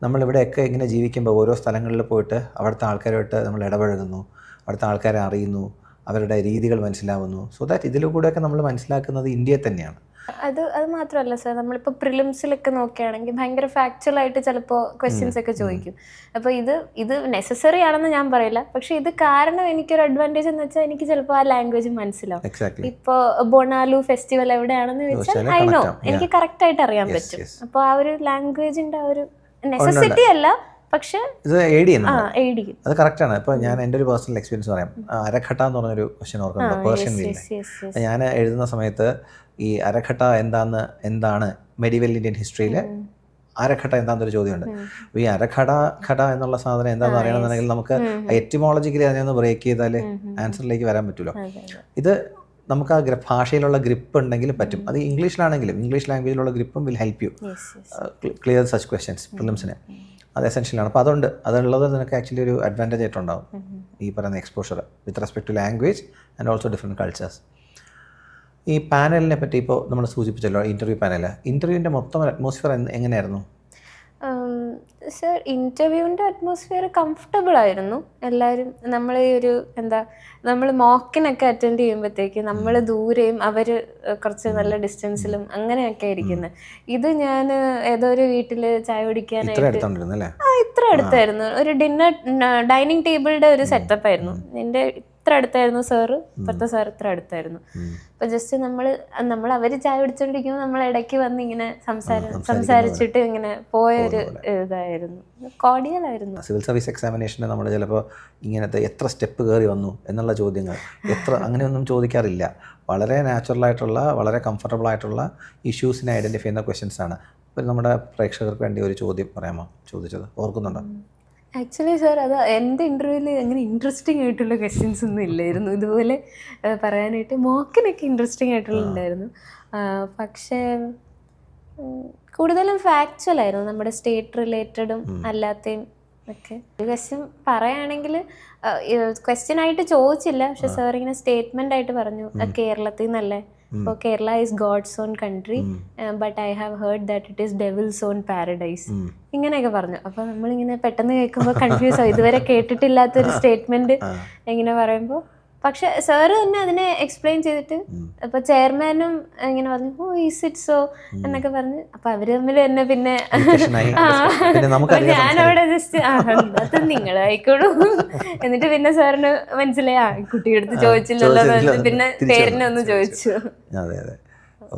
നമ്മളിവിടെയൊക്കെ ഇങ്ങനെ ജീവിക്കുമ്പോൾ ഓരോ സ്ഥലങ്ങളിൽ പോയിട്ട് അവിടുത്തെ ആൾക്കാരുമായിട്ട് നമ്മൾ ഇടപഴകുന്നു, അവിടുത്തെ ആൾക്കാരെ അറിയുന്നു, അവരുടെ രീതികൾ മനസ്സിലാവുന്നു. സോ ദാറ്റ് ഇതിലൂടെയൊക്കെ നമ്മൾ മനസ്സിലാക്കുന്നത് ഇന്ത്യയെ തന്നെയാണ്. അത് മാത്രമല്ല സർ, നമ്മളിപ്പോൾ പ്രിലിംസിലൊക്കെ നോക്കുകയാണെങ്കിൽ ഭയങ്കര ഫാക്ച്വലായിട്ട് ചിലപ്പോൾ ക്വസ്റ്റ്യൻസ് ഒക്കെ ചോദിക്കും. അപ്പോൾ ഇത് നെസസറി ആണെന്ന് ഞാൻ പറയില്ല, പക്ഷെ ഇത് കാരണം എനിക്കൊരു അഡ്വാൻറ്റേജ് എന്ന് വെച്ചാൽ എനിക്ക് ചിലപ്പോൾ ആ ലാംഗ്വേജ് മനസ്സിലാവും. ഇപ്പോൾ ബൊണാലു ഫെസ്റ്റിവൽ എവിടെയാണെന്ന് വെച്ചാൽ ഐ നോ, എനിക്ക് കറക്റ്റായിട്ട് അറിയാൻ പറ്റും. അപ്പോൾ ആ ഒരു ലാംഗ്വേജിൻ്റെ ആ ഒരു നെസസിറ്റി അല്ല, പക്ഷെ ഇത് എയ്ഡ് ചെയ്യുന്നു, അത് കറക്റ്റാണ്. ഇപ്പോൾ ഞാൻ എൻ്റെ ഒരു പേഴ്സണൽ എക്സ്പീരിയൻസ് പറയാം. അരഖട്ട എന്ന് പറഞ്ഞൊരു ക്വസ്റ്റ്യൻ ഓർക്കുന്നുണ്ട്, പേർഷ്യൻ വീലിൻ്റെ. ഞാൻ എഴുതുന്ന സമയത്ത് ഈ അരഖട്ട എന്താണ് മെഡിവൽ ഇന്ത്യൻ ഹിസ്റ്ററിയിൽ അരഖട്ട എന്താണെന്നൊരു ചോദ്യമുണ്ട്. അപ്പോൾ ഈ ഖട എന്നുള്ള സാധനം എന്താണെന്ന് അറിയണമെന്നുണ്ടെങ്കിൽ നമുക്ക് എറ്റിമോളജിക്കലി അതിനൊന്ന് ബ്രേക്ക് ചെയ്താൽ ആൻസറിലേക്ക് വരാൻ പറ്റുമല്ലോ. ഇത് നമുക്ക് ആ ഭാഷയിലുള്ള ഗ്രിപ്പ് ഉണ്ടെങ്കിൽ പറ്റും. അത് ഇംഗ്ലീഷിലാണെങ്കിലും ഇംഗ്ലീഷ് ലാംഗ്വേജിലുള്ള ഗ്രിപ്പും will help you clear such questions പ്രിലിംസിന്. അത് എസെൻഷ്യലാണ്. അപ്പോൾ അതുള്ളത് നിനക്ക് ആക്ച്വലി ഒരു അഡ്വാൻറ്റേജ് ആയിട്ടുണ്ടാവും, ഈ പറയുന്ന exposure with respect to language and also different cultures. ഈ പാനലിനെ പറ്റി ഇപ്പോൾ നമ്മൾ സൂചിപ്പിച്ചല്ലോ, ഇൻ്റർവ്യൂ പാനൽ. ഇൻ്റർവ്യൂവിൻ്റെ മൊത്തം അറ്റ്മോസ്ഫിയർ എങ്ങനെയായിരുന്നു? സർ, ഇൻ്റർവ്യൂവിൻ്റെ അറ്റ്മോസ്ഫിയർ കംഫർട്ടബിൾ ആയിരുന്നു. എല്ലാവരും നമ്മൾ ഈ ഒരു നമ്മൾ മോക്കിനൊക്കെ അറ്റൻഡ് ചെയ്യുമ്പോഴത്തേക്ക് നമ്മൾ ദൂരെയും അവർ കുറച്ച് നല്ല ഡിസ്റ്റൻസിലും അങ്ങനെയൊക്കെ ഇരിക്കുന്നത്. ഇത് ഞാൻ ഏതോ ഒരു വീട്ടിൽ ചായ കുടിക്കാനായിട്ട് ഇത്ര അടുത്തായിരുന്നു. ഒരു ഡൈനിങ് ടേബിളിൻ്റെ ഒരു സെറ്റപ്പ് ആയിരുന്നു. എൻ്റെ ഇത്ര അടുത്തായിരുന്നു സാറ്, ഇപ്പോഴത്തെ സാർ ഇത്ര അടുത്തായിരുന്നു. അപ്പോൾ ജസ്റ്റ് നമ്മൾ അവർ ചായ കുടിച്ചോണ്ടിരിക്കുമ്പോൾ നമ്മൾ ഇടയ്ക്ക് വന്ന് ഇങ്ങനെ സംസാരിച്ചിട്ട് ഇങ്ങനെ പോയൊരു ഇതായിരുന്നു. കോർഡിയലായിരുന്നു. സിവിൽ സർവീസ് എക്സാമിനേഷന് നമ്മൾ ചിലപ്പോൾ ഇങ്ങനത്തെ എത്ര സ്റ്റെപ്പ് കയറി വന്നു എന്നുള്ള ചോദ്യങ്ങൾ അങ്ങനെയൊന്നും ചോദിക്കാറില്ല. വളരെ നാച്ചുറലായിട്ടുള്ള, വളരെ കംഫർട്ടബിൾ ആയിട്ടുള്ള ഇഷ്യൂസിനെ ഐഡൻറ്റിഫൈ ചെയ്യുന്ന ക്വസ്റ്റ്യൻസ് ആണ്. അപ്പോൾ നമ്മുടെ പ്രേക്ഷകർക്ക് വേണ്ടി ഒരു ചോദ്യം പറയാമോ? ചോദിച്ചത് ഓർക്കുന്നുണ്ടോ? ആക്ച്വലി സാർ, അത് എൻ്റെ ഇൻ്റർവ്യൂവിൽ അങ്ങനെ ഇൻട്രസ്റ്റിംഗ് ആയിട്ടുള്ള ക്വസ്റ്റ്യൻസ് ഒന്നും ഇല്ലായിരുന്നു. ഇതുപോലെ പറയാനായിട്ട് മോക്കിനൊക്കെ ഇൻട്രസ്റ്റിംഗ് ആയിട്ടുള്ള ഉണ്ടായിരുന്നു. പക്ഷേ കൂടുതലും ഫാക്ച്വൽ ആയിരുന്നു, നമ്മുടെ സ്റ്റേറ്റ് റിലേറ്റഡും അല്ലാത്തയും ഒക്കെ. ഒരു ക്വസ്റ്റ്യൻ പറയുകയാണെങ്കിൽ ക്വസ്റ്റ്യൻ ആയിട്ട് ചോദിച്ചില്ല, പക്ഷെ സാർ ഇങ്ങനെ സ്റ്റേറ്റ്മെൻ്റ് ആയിട്ട് പറഞ്ഞു, കേരളത്തിൽ നിന്നല്ലേ, അപ്പോൾ Kerala is God's own country but I have heard that it is devil's own paradise, ഇങ്ങനെയൊക്കെ പറഞ്ഞു. അപ്പോൾ നമ്മളിങ്ങനെ പെട്ടെന്ന് കേൾക്കുമ്പോൾ കൺഫ്യൂസ് ആവും, ഇതുവരെ കേട്ടിട്ടില്ലാത്തൊരു സ്റ്റേറ്റ്മെൻറ്റ് ഇങ്ങനെ പറയുമ്പോൾ. പക്ഷെ സാറ് തന്നെ അതിനെ എക്സ്പ്ലെയിൻ ചെയ്തിട്ട് അപ്പോൾ ചെയർമാനും ഇങ്ങനെ പറഞ്ഞു, ഓ ഈസ് ഇറ്റ് സോ എന്നൊക്കെ പറഞ്ഞ്. അപ്പോൾ അവർ തമ്മിൽ തന്നെ പിന്നെ ഞാനവിടെ ജസ്റ്റ് അത് നിങ്ങളായിക്കോളൂ എന്നിട്ട് പിന്നെ സാറിന് മനസ്സിലായി കുട്ടിയുടെ അടുത്ത് ചോദിച്ചില്ലല്ലോ, പിന്നെ പേരിനെ ഒന്ന് ചോദിച്ചു. അതെ അതെ,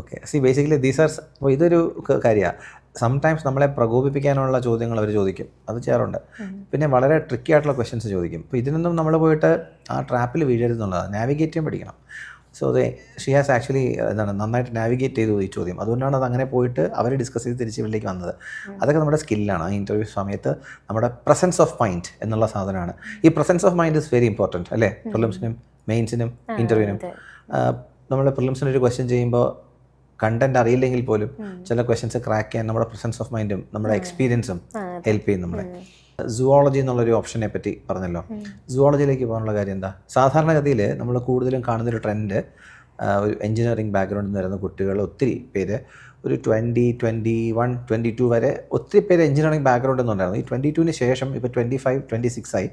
ഓക്കെ. ബേസിക്കലി ദീസ് ആർ, അപ്പോൾ ഇതൊരു കാര്യമാണ്. സംടൈംസ് നമ്മളെ പ്രകോപിപ്പിക്കാനുള്ള ചോദ്യങ്ങൾ അവർ ചോദിക്കും, അത് ചെയ്യാറുണ്ട്. പിന്നെ വളരെ ട്രിക്കി ആയിട്ടുള്ള ക്വസ്റ്റ്യൻസ് ചോദിക്കും. അപ്പോൾ ഇതിനൊന്നും നമ്മൾ പോയിട്ട് ആ ട്രാപ്പിൽ വീഴരുതെന്നുള്ളതാണ്. നാവിഗേറ്റ് ചെയ്യാൻ പഠിക്കണം. സോ ഷീ ഹാസ് ആക്ച്വലി നന്നായിട്ട് നാവിഗേറ്റ് ചെയ്തു ഈ ചോദ്യം. അതുകൊണ്ടാണ് അത് അങ്ങനെ പോയിട്ട് അവർ ഡിസ്കസ് ചെയ്ത് തിരിച്ച് ഇവിടേക്ക് വന്നത്. അതൊക്കെ നമ്മുടെ സ്കില്ലാണ്. ആ ഇൻ്റർവ്യൂ സമയത്ത് നമ്മുടെ പ്രസൻസ് ഓഫ് മൈൻഡ് എന്നുള്ള സാധനമാണ്. ഈ presence of mind is very important അല്ലേ, പ്രിലിംസിനും മെയിൻസിനും ഇൻ്റർവ്യൂവിനും. നമ്മൾ പ്രിലിംസിനൊരു ക്വസ്റ്റ്യൻ ചെയ്യുമ്പോൾ കണ്ടന്റ് അറിയില്ലെങ്കിൽ പോലും ചില ക്വസ്റ്റ്യൻസ് ക്രാക്ക് ചെയ്യാൻ നമ്മുടെ പ്രസൻസ് ഓഫ് മൈൻഡും നമ്മുടെ എക്സ്പീരിയൻസും ഹെൽപ്പ് ചെയ്യും നമ്മളെ. സുവോളജി എന്നുള്ളൊരു ഓപ്ഷനെ പറ്റി പറഞ്ഞല്ലോ. സുവോളജിയിലേക്ക് പോകാനുള്ള കാര്യം എന്താ? സാധാരണഗതിയിൽ നമ്മൾ കൂടുതലും കാണുന്നൊരു ട്രെൻഡ്, ഒരു എൻജിനീയറിംഗ് ബാക്ക്ഗ്രൗണ്ടിൽ നിന്ന് വരുന്ന കുട്ടികൾ ഒത്തിരി പേര് ഒരു 20, 21, 22 വരെ ഒത്തിരി പേര് എഞ്ചിനീയറിംഗ് ബാക്ക്ഗ്രൗണ്ട് എന്നുണ്ടായിരുന്നു. ഈ 22-ന് ശേഷം ഇപ്പോൾ 25, 26 ആയി.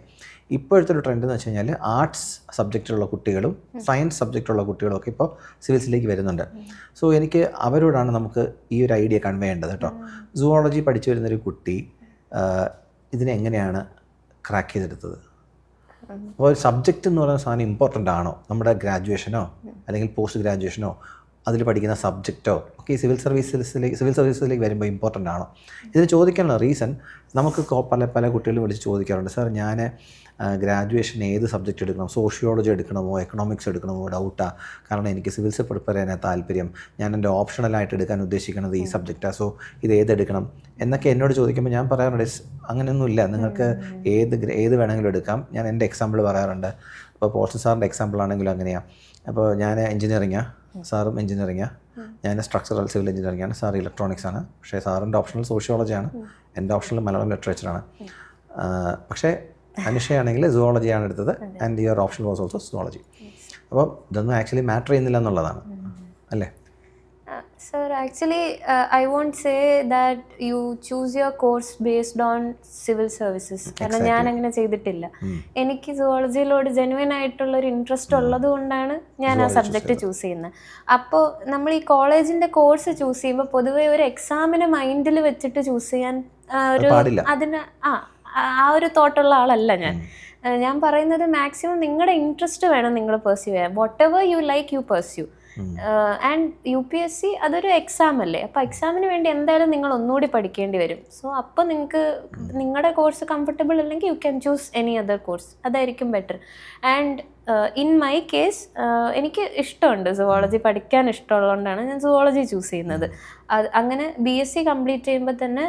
ഇപ്പോഴത്തെ ഒരു ട്രെൻഡ് എന്ന് വെച്ച് കഴിഞ്ഞാൽ ആർട്സ് സബ്ജക്റ്റിലുള്ള കുട്ടികളും സയൻസ് സബ്ജക്റ്റുള്ള കുട്ടികളും ഒക്കെ ഇപ്പോൾ സിവിൽസിലേക്ക് വരുന്നുണ്ട്. സോ എനിക്ക് അവരോടാണ് നമുക്ക് ഈ ഒരു ഐഡിയ കൺവേ ചെയ്യേണ്ടത് കേട്ടോ. സുവോളജി പഠിച്ചു വരുന്നൊരു കുട്ടി ഇതിനെ എങ്ങനെയാണ് ക്രാക്ക് ചെയ്തെടുത്തത്? അപ്പോൾ ഒരു സബ്ജക്റ്റ് എന്ന് പറയുന്ന സാധനം ഇമ്പോർട്ടൻ്റ് ആണോ? നമ്മുടെ ഗ്രാജുവേഷനോ അല്ലെങ്കിൽ പോസ്റ്റ് ഗ്രാജുവേഷനോ അതിൽ പഠിക്കുന്ന സബ്ജക്റ്റോ ഒക്കെ സിവിൽ സർവീസിലേക്ക് വരുമ്പോൾ ഇമ്പോർട്ടൻ്റ് ആണോ? ഇതിന് ചോദിക്കാനുള്ള റീസൺ നമുക്ക് പല കുട്ടികളും വിളിച്ച് ചോദിക്കാറുണ്ട്, സാർ ഞാൻ ഗ്രാജുവേഷൻ ഏത് സബ്ജക്റ്റ് എടുക്കണം, സോഷ്യോളജി എടുക്കണമോ എക്കണോമിക്സ് എടുക്കണമോ, ഡൗട്ടാണ്. കാരണം എനിക്ക് സിവിൽസ് പ്രിപ്പയർ ചെയ്യാനാണ് താല്പര്യം, ഞാൻ എൻ്റെ ഓപ്ഷണലായിട്ട് എടുക്കാൻ ഉദ്ദേശിക്കുന്നത് ഈ സബ്ജക്റ്റാണ്, സോ ഇത് ഏതെടുക്കണം എന്നൊക്കെ എന്നോട് ചോദിക്കുമ്പോൾ ഞാൻ പറയാറുണ്ട്, അങ്ങനെയൊന്നുമില്ല, നിങ്ങൾക്ക് ഏത് വേണമെങ്കിലും എടുക്കാം. ഞാൻ എൻ്റെ എക്സാമ്പിൾ പറയാറുണ്ട്. അപ്പോൾ പോൾസൺ സാറിൻ്റെ എക്സാമ്പിൾ ആണെങ്കിലും അങ്ങനെയാണ്. അപ്പോൾ ഞാൻ എഞ്ചിനീയറിങ്ങാണ്, സാറും എഞ്ചിനീയറിങ്ങാണ്. ഞാൻ സ്ട്രക്ചറൽ സിവിൽ എഞ്ചിനീയറിംഗാണ്, സാർ ഇലക്ട്രോണിക്സ് ആണ്. പക്ഷേ സാറിൻ്റെ ഓപ്ഷണൽ സോഷ്യോളജിയാണ്, എൻ്റെ ഓപ്ഷണൽ മലയാളം ലിറ്ററേച്ചറാണ്. പക്ഷേ അനുഷയാണെങ്കിൽ സുവോളജിയാണ് എടുത്തത്, and your option was also zoology. അപ്പോൾ ഇതൊന്നും ആക്ച്വലി മാറ്റർ ചെയ്യുന്നില്ല എന്നുള്ളതാണ് അല്ലേ? Sir, actually, I won't say that you choose your course based on civil services. കാരണം ഞാൻ അങ്ങനെ ചെയ്തിട്ടില്ല. എനിക്ക് സുവോളജിയിലോട് ജെനുവിൻ ആയിട്ടുള്ള ഒരു ഇൻട്രസ്റ്റ് ഉള്ളത് കൊണ്ടാണ് ഞാൻ ആ സബ്ജക്റ്റ് ചൂസ് ചെയ്യുന്നത്. അപ്പോൾ നമ്മൾ ഈ കോളേജിന്റെ കോഴ്സ് ചൂസ് ചെയ്യുമ്പോൾ പൊതുവെ ഒരു എക്സാമിന് മൈൻഡിൽ വെച്ചിട്ട് ചൂസ് ചെയ്യാൻ ഒരു അതിന് ആ ഒരു തോട്ടുള്ള ആളല്ല ഞാൻ. ഞാൻ പറയുന്നത് മാക്സിമം നിങ്ങളുടെ ഇൻട്രസ്റ്റ് വേണം നിങ്ങൾ പെർസ്യൂ ചെയ്യാൻ. What ever you like you pursue. And UPSC അതൊരു എക്സാം അല്ലേ, അപ്പോൾ എക്സാമിന് വേണ്ടി എന്തായാലും നിങ്ങൾ ഒന്നുകൂടി പഠിക്കേണ്ടി വരും. സോ അപ്പോൾ നിങ്ങൾക്ക് നിങ്ങളുടെ കോഴ്സ് കംഫർട്ടബിൾ അല്ലെങ്കിൽ you can choose any other course, അതായിരിക്കും better. And in my case എനിക്ക് ഇഷ്ടമുണ്ട് സുവോളജി, പഠിക്കാൻ ഇഷ്ടമുള്ളതുകൊണ്ടാണ് ഞാൻ സുവോളജി ചൂസ് ചെയ്യുന്നത്. അങ്ങനെ BSc കംപ്ലീറ്റ് ചെയ്യുമ്പോൾ തന്നെ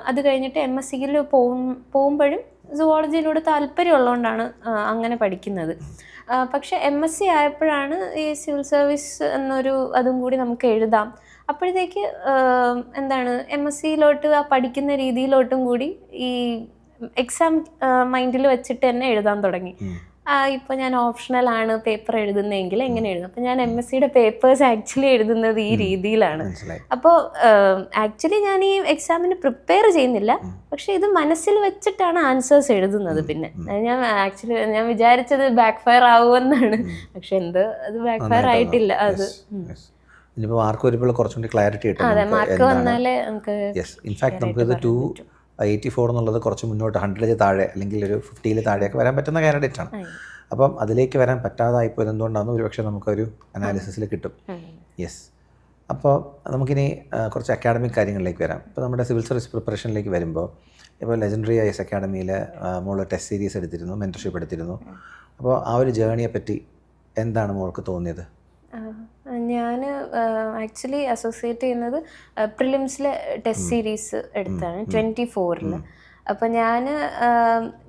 അത് കഴിഞ്ഞിട്ട് MScയിൽ പോകുമ്പോഴും സുവോളജിയിലൂടെ താല്പര്യമുള്ളതുകൊണ്ടാണ് അങ്ങനെ പഠിക്കുന്നത്. പക്ഷെ MSc ആയപ്പോഴാണ് ഈ സിവിൽ സർവീസ് എന്നൊരു അതും കൂടി നമുക്ക് എഴുതാം. അപ്പോഴത്തേക്ക് എന്താണ് MScയിലോട്ട് ആ പഠിക്കുന്ന രീതിയിലോട്ടും കൂടി ഈ എക്സാം മൈൻഡിൽ വെച്ചിട്ട് തന്നെ എഴുതാൻ തുടങ്ങി. ഇപ്പോൾ ഞാൻ ഓപ്ഷണലാണ് പേപ്പർ എഴുതുന്നതെങ്കിൽ എങ്ങനെ എഴുതും. അപ്പോൾ ഞാൻ MScയുടെ പേപ്പേഴ്സ് ആക്ച്വലി എഴുതുന്നത് ഈ രീതിയിലാണ്. അപ്പോൾ ആക്ച്വലി ഞാൻ ഈ എക്സാമിന് പ്രിപ്പയർ ചെയ്യുന്നില്ല, പക്ഷെ ഇത് മനസ്സിൽ വെച്ചിട്ടാണ് ആൻസേഴ്സ് എഴുതുന്നത്. പിന്നെ ഞാൻ വിചാരിച്ചത് ബാക്ക് ഫയർ ആവുമെന്നാണ്, പക്ഷെ അത് ബാക്ക് ഫയർ ആയിട്ടില്ല. അത് ഇനിയിപ്പോൾ മാർക്ക് വരുമ്പോൾ കുറച്ചുകൂടി ക്ലാരിറ്റി കിട്ടും. അതെ, മാർക്ക് വന്നാലേ നമുക്ക് ഇൻഫാക്ട് നമുക്കിത് 284 എന്നുള്ളത് കുറച്ച് മുന്നോട്ട് 100 താഴെ അല്ലെങ്കിൽ ഒരു 50 താഴെയൊക്കെ വരാൻ പറ്റുന്ന കാൻഡിഡേറ്റ് ആണ്. അപ്പം അതിലേക്ക് വരാൻ പറ്റാതായിപ്പോയത് എന്തുകൊണ്ടാണെന്ന് ഒരുപക്ഷെ നമുക്കൊരു അനാലിസിസിൽ കിട്ടും. യെസ്. അപ്പോൾ നമുക്കിനി കുറച്ച് അക്കാഡമിക് കാര്യങ്ങളിലേക്ക് വരാം. ഇപ്പോൾ നമ്മുടെ സിവിൽ സർവീസ് പ്രിപ്പറേഷനിലേക്ക് വരുമ്പോൾ ഇപ്പോൾ ലെജൻഡറി IAS അക്കാഡമിയിൽ മോള് ടെസ്റ്റ് സീരീസ് എടുത്തിരുന്നു, മെൻറ്റർഷിപ്പ് എടുത്തിരുന്നു. അപ്പോൾ ആ ഒരു ജേണിയെ പറ്റി എന്താണ് മോൾക്ക് തോന്നിയത്? ഞാൻ ആക്ച്വലി അസോസിയേറ്റ് ചെയ്യുന്നത് പ്രിലിംസിലെ ടെസ്റ്റ് സീരീസ് എടുത്താണ് 24-ൽ. അപ്പോൾ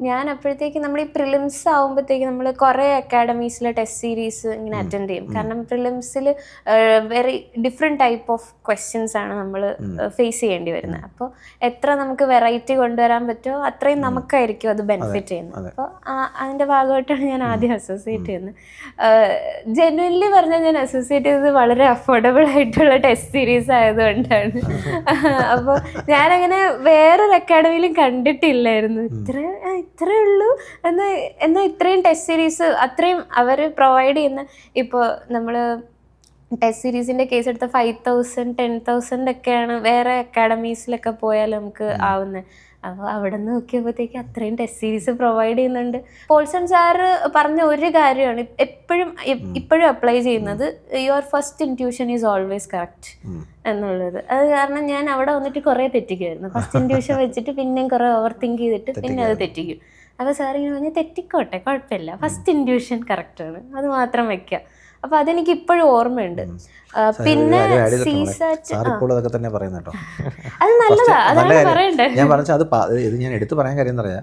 ഞാൻ അപ്പോഴത്തേക്ക് നമ്മൾ ഈ പ്രിലിംസ് ആകുമ്പോഴത്തേക്ക് നമ്മൾ കുറേ അക്കാഡമീസിലെ ടെസ്റ്റ് സീരീസ് ഇങ്ങനെ അറ്റൻഡ് ചെയ്യും. കാരണം പ്രിലിംസിൽ very different type of questions ആണ് നമ്മൾ ഫേസ് ചെയ്യേണ്ടി വരുന്നത്. അപ്പോൾ എത്ര നമുക്ക് വെറൈറ്റി കൊണ്ടുവരാൻ പറ്റുമോ അത്രയും നമുക്കായിരിക്കും അത് ബെനിഫിറ്റ് ചെയ്യുന്നത്. അപ്പോൾ അതിൻ്റെ ഭാഗമായിട്ടാണ് ഞാൻ ആദ്യം അസോസിയേറ്റ് ചെയ്യുന്നത്. ജെന്യുവൻലി പറഞ്ഞാൽ ഞാൻ അസോസിയേറ്റ് ചെയ്തത് വളരെ അഫോർഡബിൾ ആയിട്ടുള്ള ടെസ്റ്റ് സീരീസ് ആയതുകൊണ്ടാണ്. അപ്പോൾ ഞാനങ്ങനെ വേറൊരു അക്കാഡമിയിലും കണ്ടിട്ടില്ലായിരുന്നു. ഇത്രേ ഉള്ളൂ എന്നാൽ ഇത്രയും ടെസ്റ്റ് സീരീസ് അത്രയും അവർ പ്രൊവൈഡ് ചെയ്യുന്ന. ഇപ്പോൾ നമ്മൾ ടെസ്റ്റ് സീരീസിൻ്റെ കേസ് എടുത്ത 5,000 10,000 ഒക്കെയാണ് വേറെ അക്കാഡമീസിലൊക്കെ പോയാൽ നമുക്ക് ആവുന്നത്. അപ്പോൾ അവിടെ നിന്ന് നോക്കിയപ്പോഴത്തേക്ക് അത്രയും ടെസ്റ്റ് സീരീസ് പ്രൊവൈഡ് ചെയ്യുന്നുണ്ട്. പോൾസൺ സാറ് പറഞ്ഞ ഒരു കാര്യമാണ് ഇപ്പോഴും അപ്ലൈ ചെയ്യുന്നത്, your first intuition is always correct എന്നുള്ളത്. അത് കാരണം ഞാൻ അവിടെ വന്നിട്ട് കുറേ തെറ്റിക്കുമായിരുന്നു. ഫസ്റ്റ് ഇൻറ്റ്യൂഷൻ വെച്ചിട്ട് പിന്നെയും കുറേ ഓവർ തിങ്ക് ചെയ്തിട്ട് പിന്നെ അത് തെറ്റിക്കും. അപ്പോൾ സാർ ഇങ്ങനെ പറഞ്ഞാൽ തെറ്റിക്കോട്ടെ, കുഴപ്പമില്ല, ഫസ്റ്റ് ഇൻറ്റ്യൂഷൻ കറക്റ്റാണ്, അത് മാത്രം വയ്ക്കുക. അപ്പോൾ അതെനിക്ക് ഇപ്പോഴും ഓർമ്മയുണ്ട്. പിന്നെ അത് നല്ലതാ, അതാണ് പറയണ്ടേ. ഞാൻ പറഞ്ഞാൽ ഇത് ഞാൻ എടുത്തു പറയാൻ കാര്യം എന്താ പറയുക,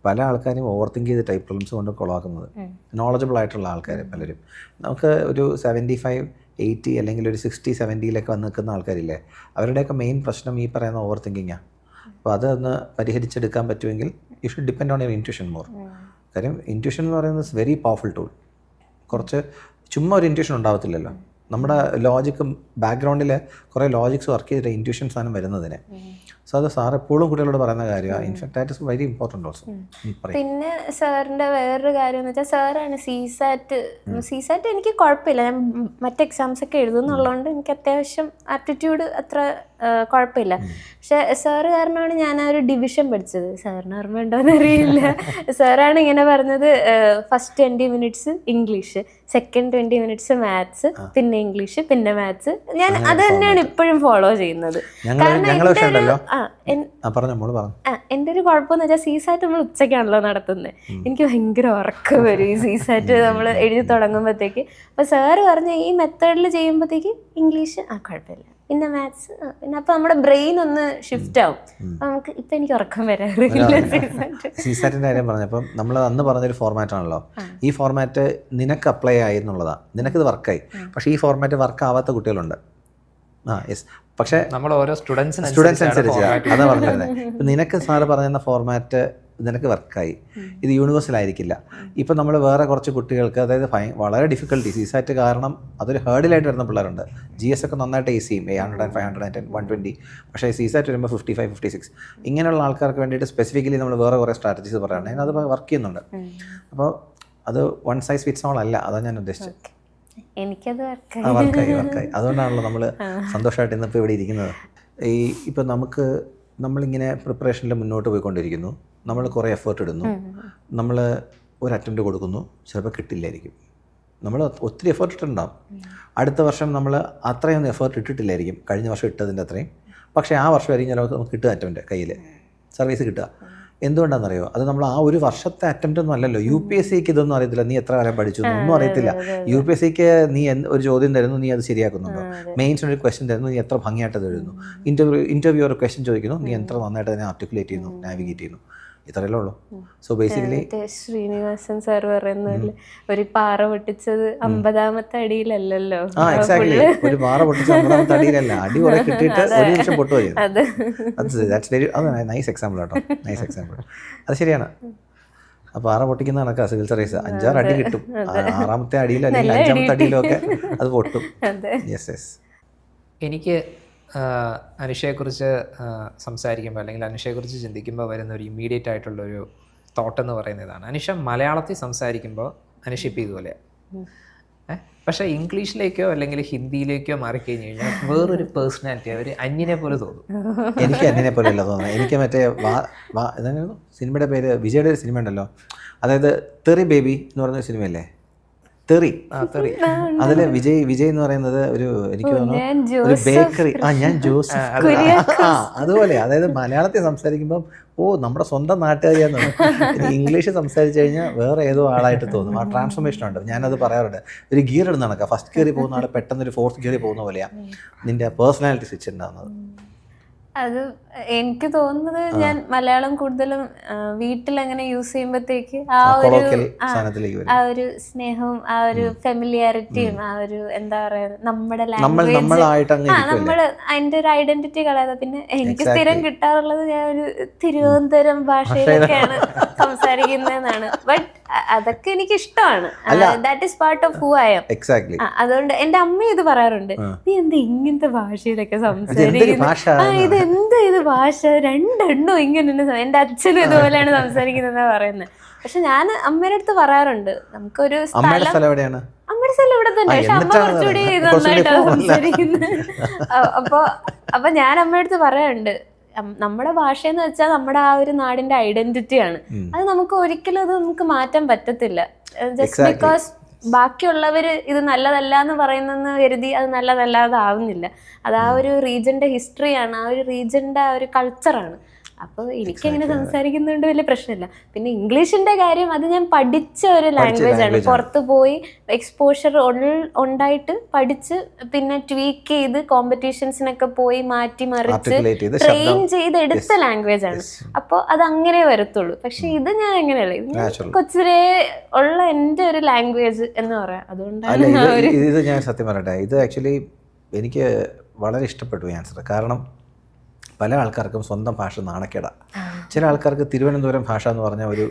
പല ആൾക്കാരും ഓവർ തിങ്ക് ചെയ്ത് ടൈപ്പ് പ്രോബ്ലംസ് കൊണ്ട് കൊളാക്കുന്നത്. നോളജബിൾ ആയിട്ടുള്ള ആൾക്കാർ പലരും, നമുക്ക് ഒരു 75-80 അല്ലെങ്കിൽ ഒരു 60-70 വന്ന് നിൽക്കുന്ന ആൾക്കാരില്ലേ, അവരുടെയൊക്കെ മെയിൻ പ്രശ്നം ഈ പറയുന്ന ഓവർ തിങ്കിങ്ങാണ്. അപ്പോൾ അതൊന്ന് പരിഹരിച്ചെടുക്കാൻ പറ്റുമെങ്കിൽ you should depend on your intuition more. കാര്യം ഇൻറ്റ്യൂഷൻ എന്ന് പറയുന്നത് വെരി പവർഫുൾ ടൂൾ. കുറച്ച് ചുമ്മാ ഒരു ഇൻറ്റ്യൂഷൻ ഉണ്ടാവത്തില്ലല്ലോ. നമ്മുടെ ലോജിക്കും ബാക്ക്ഗ്രൗണ്ടിൽ കുറേ ലോജിക്സ് വർക്ക് ചെയ്തിട്ട് ഇൻറ്റ്യൂഷൻ സാധനം വരുന്നതിന്. സോ അത് സാർ എപ്പോഴും കുട്ടികളോട് പറയുന്ന കാര്യമാണ്. In fact that is very important also. പിന്നെ സാറിൻ്റെ വേറൊരു കാര്യം എന്ന് വെച്ചാൽ, സാറാണ് CSAT എനിക്ക് കുഴപ്പമില്ല, ഞാൻ മറ്റ് എക്സാംസ് ഒക്കെ എഴുതുന്നുള്ളതുകൊണ്ട് എനിക്ക് അത്യാവശ്യം ആപ്റ്റിറ്റ്യൂഡ് അത്ര കുഴപ്പമില്ല. പക്ഷെ സാറ് കാരണമാണ് ഞാൻ ആ ഒരു ഡിവിഷൻ പഠിച്ചത്. സാറിന് ഓർമ്മയുണ്ടോയെന്ന് അറിയില്ല. സാറാണ് ഇങ്ങനെ പറഞ്ഞത്, first 20 minutes English, second 20 minutes maths, പിന്നെ ഇംഗ്ലീഷ്, പിന്നെ മാത്സ്. ഞാൻ അത് തന്നെയാണ് ഇപ്പോഴും ഫോളോ ചെയ്യുന്നത്. കാരണം എൻ്റെ ഒരു കുഴപ്പമെന്ന് വെച്ചാൽ CSAT നമ്മൾ ഉച്ചയ്ക്കാണല്ലോ നടത്തുന്നത്. എനിക്ക് ഭയങ്കര ഉറക്കം വരും ഈ CSAT നമ്മൾ എഴുതി തുടങ്ങുമ്പോഴത്തേക്ക്. അപ്പോൾ സാറ് പറഞ്ഞ ഈ മെത്തേഡിൽ ചെയ്യുമ്പോഴത്തേക്ക് ഇംഗ്ലീഷ് കുഴപ്പമില്ല, പിന്നെ മാത്സ്, പിന്നെ അപ്പോൾ നമ്മുടെ ബ്രെയിൻ ഒന്ന് ഷിഫ്റ്റ് ആവും. അപ്പോൾ നമുക്ക് ഇപ്പം എനിക്ക് ഉറക്കം വരാറില്ല. CSATൻ്റെ കാര്യം പറഞ്ഞപ്പം നമ്മൾ അന്ന് പറഞ്ഞൊരു ഫോർമാറ്റ് ആണല്ലോ, ഈ ഫോർമാറ്റ് നിനക്ക് അപ്ലൈ ആയി എന്നുള്ളതാണ്. നിനക്കിത് വർക്കായി, പക്ഷേ ഈ ഫോർമാറ്റ് വർക്ക് ആവാത്ത കുട്ടികളുണ്ട്. യെസ്. പക്ഷേ നമ്മൾ ഓരോ സ്റ്റുഡൻസ് അനുസരിച്ച് അതാണ് പറഞ്ഞിരുന്നത്. ഇപ്പം നിനക്ക് സാറ് പറഞ്ഞിരുന്ന ഫോർമാറ്റ് നിനക്ക് വർക്കായി. ഇത് യൂണിവേഴ്സൽ ആയിരിക്കില്ല. ഇപ്പം നമ്മൾ വേറെ കുറച്ച് കുട്ടികൾക്ക്, അതായത് വളരെ ഡിഫിക്കൽട്ടി സീസാറ്റ് കാരണം അതൊരു ഹേർഡിലായിട്ട് വരുന്ന പിള്ളേരുണ്ട്. GS ഒക്കെ നന്നായിട്ട് ഈസി ചെയ്യും, 100, 510, 120. പക്ഷേ സീസാറ്റ് വരുമ്പോൾ 55, 56 ഇങ്ങനെയുള്ള ആൾക്കാർക്ക് വേണ്ടിയിട്ട് സ്പെസിഫിക്കലി നമ്മൾ വേറെ കുറേ സ്ട്രാറ്റജീസ് പറയുകയാണെങ്കിൽ അത് വർക്ക് ചെയ്യുന്നുണ്ട്. അപ്പോൾ അത് വൺ സൈസ് ഫിറ്റ്സ് ഓൾ അല്ല, അതാണ് ഞാൻ ഉദ്ദേശിച്ചത്. എനിക്കത് വർക്കായി. അതുകൊണ്ടാണല്ലോ നമ്മൾ സന്തോഷമായിട്ട് ഇന്നിപ്പോൾ ഇവിടെ ഇരിക്കുന്നത്. ഇപ്പം നമ്മളിങ്ങനെ പ്രിപ്പറേഷനിൽ മുന്നോട്ട് പോയിക്കൊണ്ടിരിക്കുന്നു, നമ്മൾ കുറേ എഫേർട്ട് ഇടുന്നു, നമ്മൾ ഒരു അറ്റംപ്റ്റ് കൊടുക്കുന്നു, ചിലപ്പോൾ കിട്ടില്ലായിരിക്കും. നമ്മൾ ഒത്തിരി എഫേർട്ട് ഇട്ടിട്ടുണ്ടാകും. അടുത്ത വർഷം നമ്മൾ അത്രയൊന്നും എഫേർട്ട് ഇട്ടിട്ടില്ലായിരിക്കും കഴിഞ്ഞ വർഷം ഇട്ടതിൻ്റെ അത്രയും. പക്ഷേ ആ വർഷമായിരിക്കും ചിലപ്പോൾ നമുക്ക് കിട്ടുക അറ്റംപ്റ്റ് കയ്യിൽ സർവീസ് കിട്ടുക. എന്തുകൊണ്ടാണെന്നറിയോ? അത് നമ്മൾ ആ ഒരു വർഷത്തെ അറ്റംപ്റ്റ് ഒന്നും അല്ലല്ലോ. UPSCക്ക് ഇതൊന്നും അറിയത്തില്ല, നീ എത്ര കാലം പഠിച്ചു ഒന്നും അറിയത്തില്ല. UPSCക്ക് നീ ഒരു ചോദ്യം തരുന്നു, നീ അത് ശരിയാക്കുന്നുണ്ടോ? മെയിൻസിന് ഒരു ക്വസ്റ്റ്യൻ തരുന്നു, നീ എത്ര ഭംഗിയായിട്ട് അത് എഴുതുന്നു. ഇൻ്റർവ്യൂ ഒരു ക്വസ്റ്റ്യൻ ചോദിക്കുന്നു, നീ എത്ര നന്നായിട്ട് അതിനെ ആർട്ടിക്കുലേറ്റ് ചെയ്യുന്നു, നാവിഗേറ്റ് ചെയ്യുന്നു. ഇത്രയല്ലേ ഉള്ളൂ. സോ ബേസിക്കലി ശ്രീനിവാസൻ സാർ പറയുന്നില്ല, ഒരു പാറ പൊട്ടിച്ചത് 50ാമത്തെ അടിയിലല്ലോ. എക്സാക്ട്ലി, ഒരു പാറ പൊട്ടിച്ച 50ാമത്തെ അടിയിലല്ല, അടി കുറെ കിട്ടിയിട്ട് ഒരു നിമിഷം പൊട്ടുപോയി. അത് നൈസ് എക്സാമ്പിൾ കേട്ടോ, നൈസ് എക്സാമ്പിൾ. അത് ശരിയാണ്. ആ പാറ പൊട്ടിക്കുന്ന കണക്കാ സിവിൽ സർവീസ്. 5-6 അടി കിട്ടും, 6ാമത്തെ അടിയിലോ അല്ലെങ്കിൽ 5ാമത്തെ അടിയിലോ ഒക്കെ അത് പൊട്ടും. Yes yes. എനിക്ക് അനുഷയെക്കുറിച്ച് സംസാരിക്കുമ്പോൾ അല്ലെങ്കിൽ അനുഷയെക്കുറിച്ച് ചിന്തിക്കുമ്പോൾ വരുന്ന ഒരു ഇമ്മീഡിയറ്റ് ആയിട്ടുള്ളൊരു തോട്ട് എന്ന് പറയുന്ന ഇതാണ്. അനുഷ മലയാളത്തിൽ സംസാരിക്കുമ്പോൾ അനുഷ ഇപ്പം ഇതുപോലെയാണ്. പക്ഷേ ഇംഗ്ലീഷിലേക്കോ അല്ലെങ്കിൽ ഹിന്ദിയിലേക്കോ മാറിക്കഴിഞ്ഞ് കഴിഞ്ഞാൽ വേറൊരു പേഴ്സണാലിറ്റി, അവർ അന്യനെ പോലെ തോന്നും. എനിക്ക് അന്യനെ പോലെ അല്ല തോന്നുന്നത്. എനിക്ക് മറ്റേ എന്തായിരുന്നു സിനിമയുടെ പേര്, വിജയുടെ ഒരു സിനിമ ഉണ്ടല്ലോ, അതായത് തെറി ബേബി എന്ന് പറയുന്ന സിനിമയല്ലേ, തെറി. അതില് വിജയ് എന്ന് പറയുന്നത് ഒരു, എനിക്ക് തോന്നുന്നു ഒരു ബേക്കറി. ഞാൻ ജോസഫ്. അതുപോലെ, അതായത് മലയാളത്തിൽ സംസാരിക്കുമ്പം നമ്മുടെ സ്വന്തം നാട്ടുകാരിയാന്ന് തോന്നും. ഇംഗ്ലീഷ് സംസാരിച്ചു കഴിഞ്ഞാൽ വേറെ ഏതോ ആളായിട്ട് തോന്നും. ആ ട്രാൻസ്ഫോർമേഷൻ ഉണ്ട്. ഞാനത് പറയാറുണ്ട്. ഒരു ഗിയർ ഇടുന്ന കണക്കാം. ഫസ്റ്റ് ഗിയറിൽ പോകുന്ന ആൾ പെട്ടെന്ന് ഒരു ഫോർത്ത് ഗിയറിൽ പോകുന്ന പോലെയാണ് നിന്റെ പേഴ്സണാലിറ്റി സ്വിച്ച് ഉണ്ടാകുന്നത്. അത് എനിക്ക് തോന്നുന്നത്, ഞാൻ മലയാളം കൂടുതലും വീട്ടിലങ്ങനെ യൂസ് ചെയ്യുമ്പോഴത്തേക്ക് ആ ഒരു സ്നേഹവും ആ ഒരു ഫെമിലിയാരിറ്റിയും ആ ഒരു എന്താ പറയാ, നമ്മുടെ ലാംഗ്വേജ് നമ്മള് അതിന്റെ ഒരു ഐഡന്റിറ്റി കളയാതെ. പിന്നെ എനിക്ക് സ്ഥിരം കിട്ടാറുള്ളത് ഞാൻ ഒരു തിരുവനന്തപുരം ഭാഷയിലൊക്കെയാണ് സംസാരിക്കുന്നതെന്നാണ്. ബട്ട് അതൊക്കെ എനിക്ക് ഇഷ്ടമാണ്. That is part of who I am. അതുകൊണ്ട് എന്റെ അമ്മ ഇത് പറയാറുണ്ട്, നീ എന്താ ഇങ്ങനത്തെ ഭാഷയിലൊക്കെ സംസാരിക്കുന്നത്, ഇത് ഭാഷ രണ്ടെണ്ണോ ഇങ്ങനെ. എന്റെ അച്ഛനും ഇതുപോലെയാണ് സംസാരിക്കുന്നതെന്നാ പറയുന്നത്. പക്ഷെ ഞാൻ അമ്മയുടെ അടുത്ത് പറയാറുണ്ട്, നമുക്കൊരു അമ്മയുടെ സ്ഥലം ഇവിടെ തന്നെ, പക്ഷെ അമ്മ കുറച്ചുകൂടി നന്നായിട്ടാണ് സംസാരിക്കുന്നത്. അപ്പൊ ഞാൻ അമ്മയുടെ അടുത്ത് പറയാറുണ്ട്, നമ്മുടെ ഭാഷയെന്ന് വെച്ചാൽ നമ്മുടെ ആ ഒരു നാടിന്റെ ഐഡന്റിറ്റിയാണ്. അത് നമുക്ക് ഒരിക്കലും അത് നമുക്ക് മാറ്റാൻ പറ്റത്തില്ല. ജസ്റ്റ് ബിക്കോസ് ബാക്കിയുള്ളവർ ഇത് നല്ലതല്ല എന്ന് പറയുന്നെന്ന് കരുതി അത് നല്ലതല്ലാതാവുന്നില്ല. അത് ആ ഒരു റീജന്റെ ഹിസ്റ്ററിയാണ്, ആ ഒരു റീജന്റെ ആ ഒരു കൾച്ചറാണ്. അപ്പോൾ എനിക്കങ്ങനെ സംസാരിക്കുന്നതുകൊണ്ട് വലിയ പ്രശ്നമില്ല. പിന്നെ ഇംഗ്ലീഷിന്റെ കാര്യം, അത് ഞാൻ പഠിച്ച ഒരു ലാംഗ്വേജ് ആണ്. പുറത്ത് പോയി എക്സ്പോഷർ ഉണ്ടായിട്ട് പഠിച്ച് പിന്നെ ട്വീക്ക് ചെയ്ത് കോമ്പറ്റീഷൻസിനൊക്കെ പോയി മാറ്റി മറിച്ച് ട്രെയിൻ ചെയ്ത് എടുത്ത ലാംഗ്വേജ് ആണ്. അപ്പോൾ അത് അങ്ങനെ വരത്തുള്ളൂ. പക്ഷെ ഇത് ഞാൻ എങ്ങനെയല്ല, ഇത് കൊച്ചിലേ ഉള്ള എൻ്റെ ഒരു ലാംഗ്വേജ് എന്ന് പറയാം. അതുകൊണ്ടാണ് ഇത് ഞാൻ സത്യം പറയട്ടെ, ഇത് ആക്ച്വലി എനിക്ക് വളരെ ഇഷ്ടപ്പെട്ടു ഈ ആൻസർ. കാരണം പല ആൾക്കാർക്കും സ്വന്തം ഭാഷ നാണക്കേടാണ്. ചില ആൾക്കാർക്ക് തിരുവനന്തപുരം ഭാഷ എന്ന് പറഞ്ഞാൽ ഒരു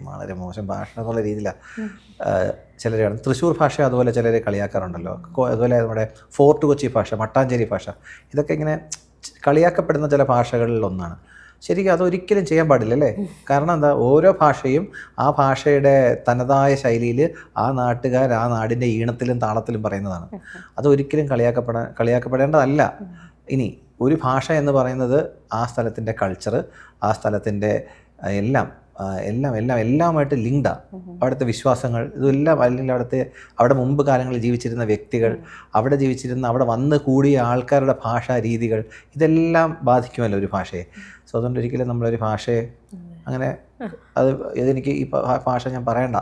വളരെ മോശം ഭാഷ എന്നുള്ള രീതിയിലാണ് ചിലരാണ്. തൃശ്ശൂർ ഭാഷ അതുപോലെ ചിലരെ കളിയാക്കാറുണ്ടല്ലോ. അതുപോലെ നമ്മുടെ ഫോർട്ട് കൊച്ചി ഭാഷ, മട്ടാഞ്ചേരി ഭാഷ, ഇതൊക്കെ ഇങ്ങനെ കളിയാക്കപ്പെടുന്ന ചില ഭാഷകളിൽ ഒന്നാണ്. ശരിക്കും അതൊരിക്കലും ചെയ്യാൻ പാടില്ല അല്ലേ? കാരണം എന്താ, ഓരോ ഭാഷയും ആ ഭാഷയുടെ തനതായ ശൈലിയിൽ ആ നാട്ടുകാർ ആ നാടിൻ്റെ ഈണത്തിലും താളത്തിലും പറയുന്നതാണ്. അതൊരിക്കലും കളിയാക്കപ്പെടേണ്ടതല്ല. ഇനി ഒരു ഭാഷ എന്ന് പറയുന്നത് ആ സ്ഥലത്തിൻ്റെ കൾച്ചർ, ആ സ്ഥലത്തിൻ്റെ എല്ലാമായിട്ട് ലിങ്ക്ഡാണ്. അവിടുത്തെ വിശ്വാസങ്ങൾ, ഇതെല്ലാം, അല്ലെങ്കിൽ അവിടെ മുമ്പ് കാലങ്ങളിൽ ജീവിച്ചിരുന്ന വ്യക്തികൾ, അവിടെ ജീവിച്ചിരുന്ന അവിടെ വന്ന് കൂടിയ ആൾക്കാരുടെ ഭാഷാ രീതികൾ, ഇതെല്ലാം ബാധിക്കുമല്ലോ ഒരു ഭാഷയെ. സോ അതുകൊണ്ട് ഒരിക്കലും നമ്മളൊരു ഭാഷയെ അങ്ങനെ ഇതെനിക്ക് ഈ ഭാഷ ഞാൻ പറയണ്ട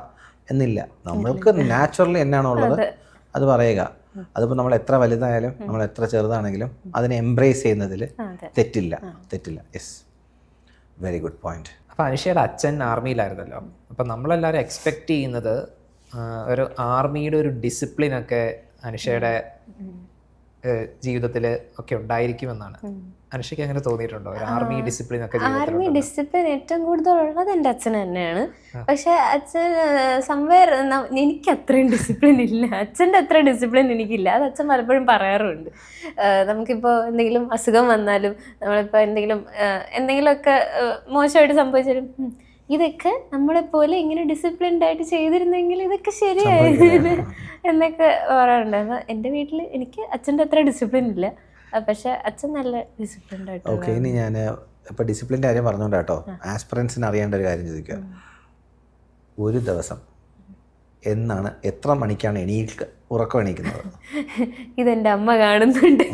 എന്നില്ല. നമ്മൾക്ക് നാച്ചുറലി എന്നാണോ ഉള്ളത് അത് പറയുക. അതിപ്പോൾ നമ്മൾ എത്ര വലുതായാലും നമ്മൾ എത്ര ചെറുതാണെങ്കിലും അതിനെ എംബ്രേസ് ചെയ്യുന്നതിൽ തെറ്റില്ല. Yes, very good point. അപ്പോൾ അനുഷയുടെ അച്ഛൻ ആർമിയിലായിരുന്നല്ലോ. അപ്പം നമ്മളെല്ലാവരും എക്സ്പെക്റ്റ് ചെയ്യുന്നത് ഒരു ആർമിയുടെ ഒരു ഡിസിപ്ലിനൊക്കെ അനുഷയുടെ ജീവിതത്തിൽ ഒക്കെ ഉണ്ടായിരിക്കുമെന്നാണ്. അനുഷയ്ക്ക് അങ്ങനെ തോന്നിയിട്ടുണ്ടോ? ഒരു ആർമി ഡിസിപ്ലിൻ ഒക്കെ ആർമി ഡിസിപ്ലിൻ ഏറ്റവും കൂടുതൽ ഉള്ളത് എൻ്റെ അച്ഛൻ തന്നെയാണ്. പക്ഷെ അച്ഛൻ സംവെയർ എനിക്ക് അത്രയും ഡിസിപ്ലിൻ ഇല്ല, അച്ഛൻ്റെ അത്രയും ഡിസിപ്ലിൻ എനിക്കില്ല. അത് അച്ഛൻ പലപ്പോഴും പറയാറുണ്ട്. നമുക്കിപ്പോൾ എന്തെങ്കിലും അസുഖം വന്നാലും നമ്മളിപ്പോൾ എന്തെങ്കിലുമൊക്കെ മോശമായിട്ട് സംഭവിച്ചാലും ഇതൊക്കെ നമ്മളെപ്പോലെ ഇങ്ങനെ ഡിസിപ്ലിൻഡ് ആയിട്ട് ചെയ്തിരുന്നെങ്കിൽ ഇതൊക്കെ ശരിയായിരുന്നു എന്നൊക്കെ പറയാറുണ്ട്. അപ്പോൾ എൻ്റെ വീട്ടിൽ എനിക്ക് അച്ഛൻ്റെ അത്ര ഡിസിപ്ലിൻ ഇല്ല, പക്ഷെ അച്ഛൻ നല്ല ഡിസിപ്ലിൻഡ് ആയിട്ട്. ഓക്കെ, ഇനി ഞാൻ ഇപ്പോൾ ഡിസിപ്ലിൻ്റെ കാര്യം പറഞ്ഞുകൊണ്ട് കേട്ടോ, ആസ്പിറൻസിന് അറിയേണ്ട ഒരു കാര്യം ചോദിക്കുക. ഒരു ദിവസം എന്നാണ്, എത്ര മണിക്കാണ് ഉറക്കം എണീക്കുന്നത്? ഇതെൻ്റെ അമ്മ കാണുന്നുണ്ട്.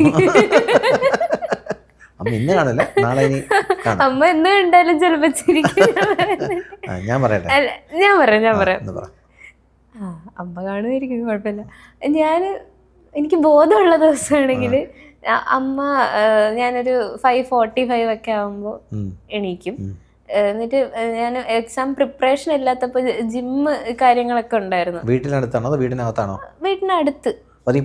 അമ്മ ഇന്ന് കാണില്ല, നാളെ ഇനി കാണാം. അമ്മ എന്ന് കണ്ടാലും ചിലപ്പോൾ ചിരിക്കും. ഞാൻ പറയട്ടെ? ഞാൻ പറയാം. അമ്മ കാണുമായിരിക്കും, കുഴപ്പമില്ല. എനിക്ക് ബോധമുള്ള ദിവസമാണെങ്കിൽ അമ്മ ഞാനൊരു 5:45 ഒക്കെ ആകുമ്പോൾ എണീക്കും. എന്നിട്ട് ഞാൻ എക്സാം പ്രിപ്പറേഷൻ ഇല്ലാത്തപ്പോൾ ജിമ്മ് കാര്യങ്ങളൊക്കെ ഉണ്ടായിരുന്നു. വീട്ടിനടുത്താണോ അതോ വീടിനകത്താണോ? വീട്ടിനടുത്ത്.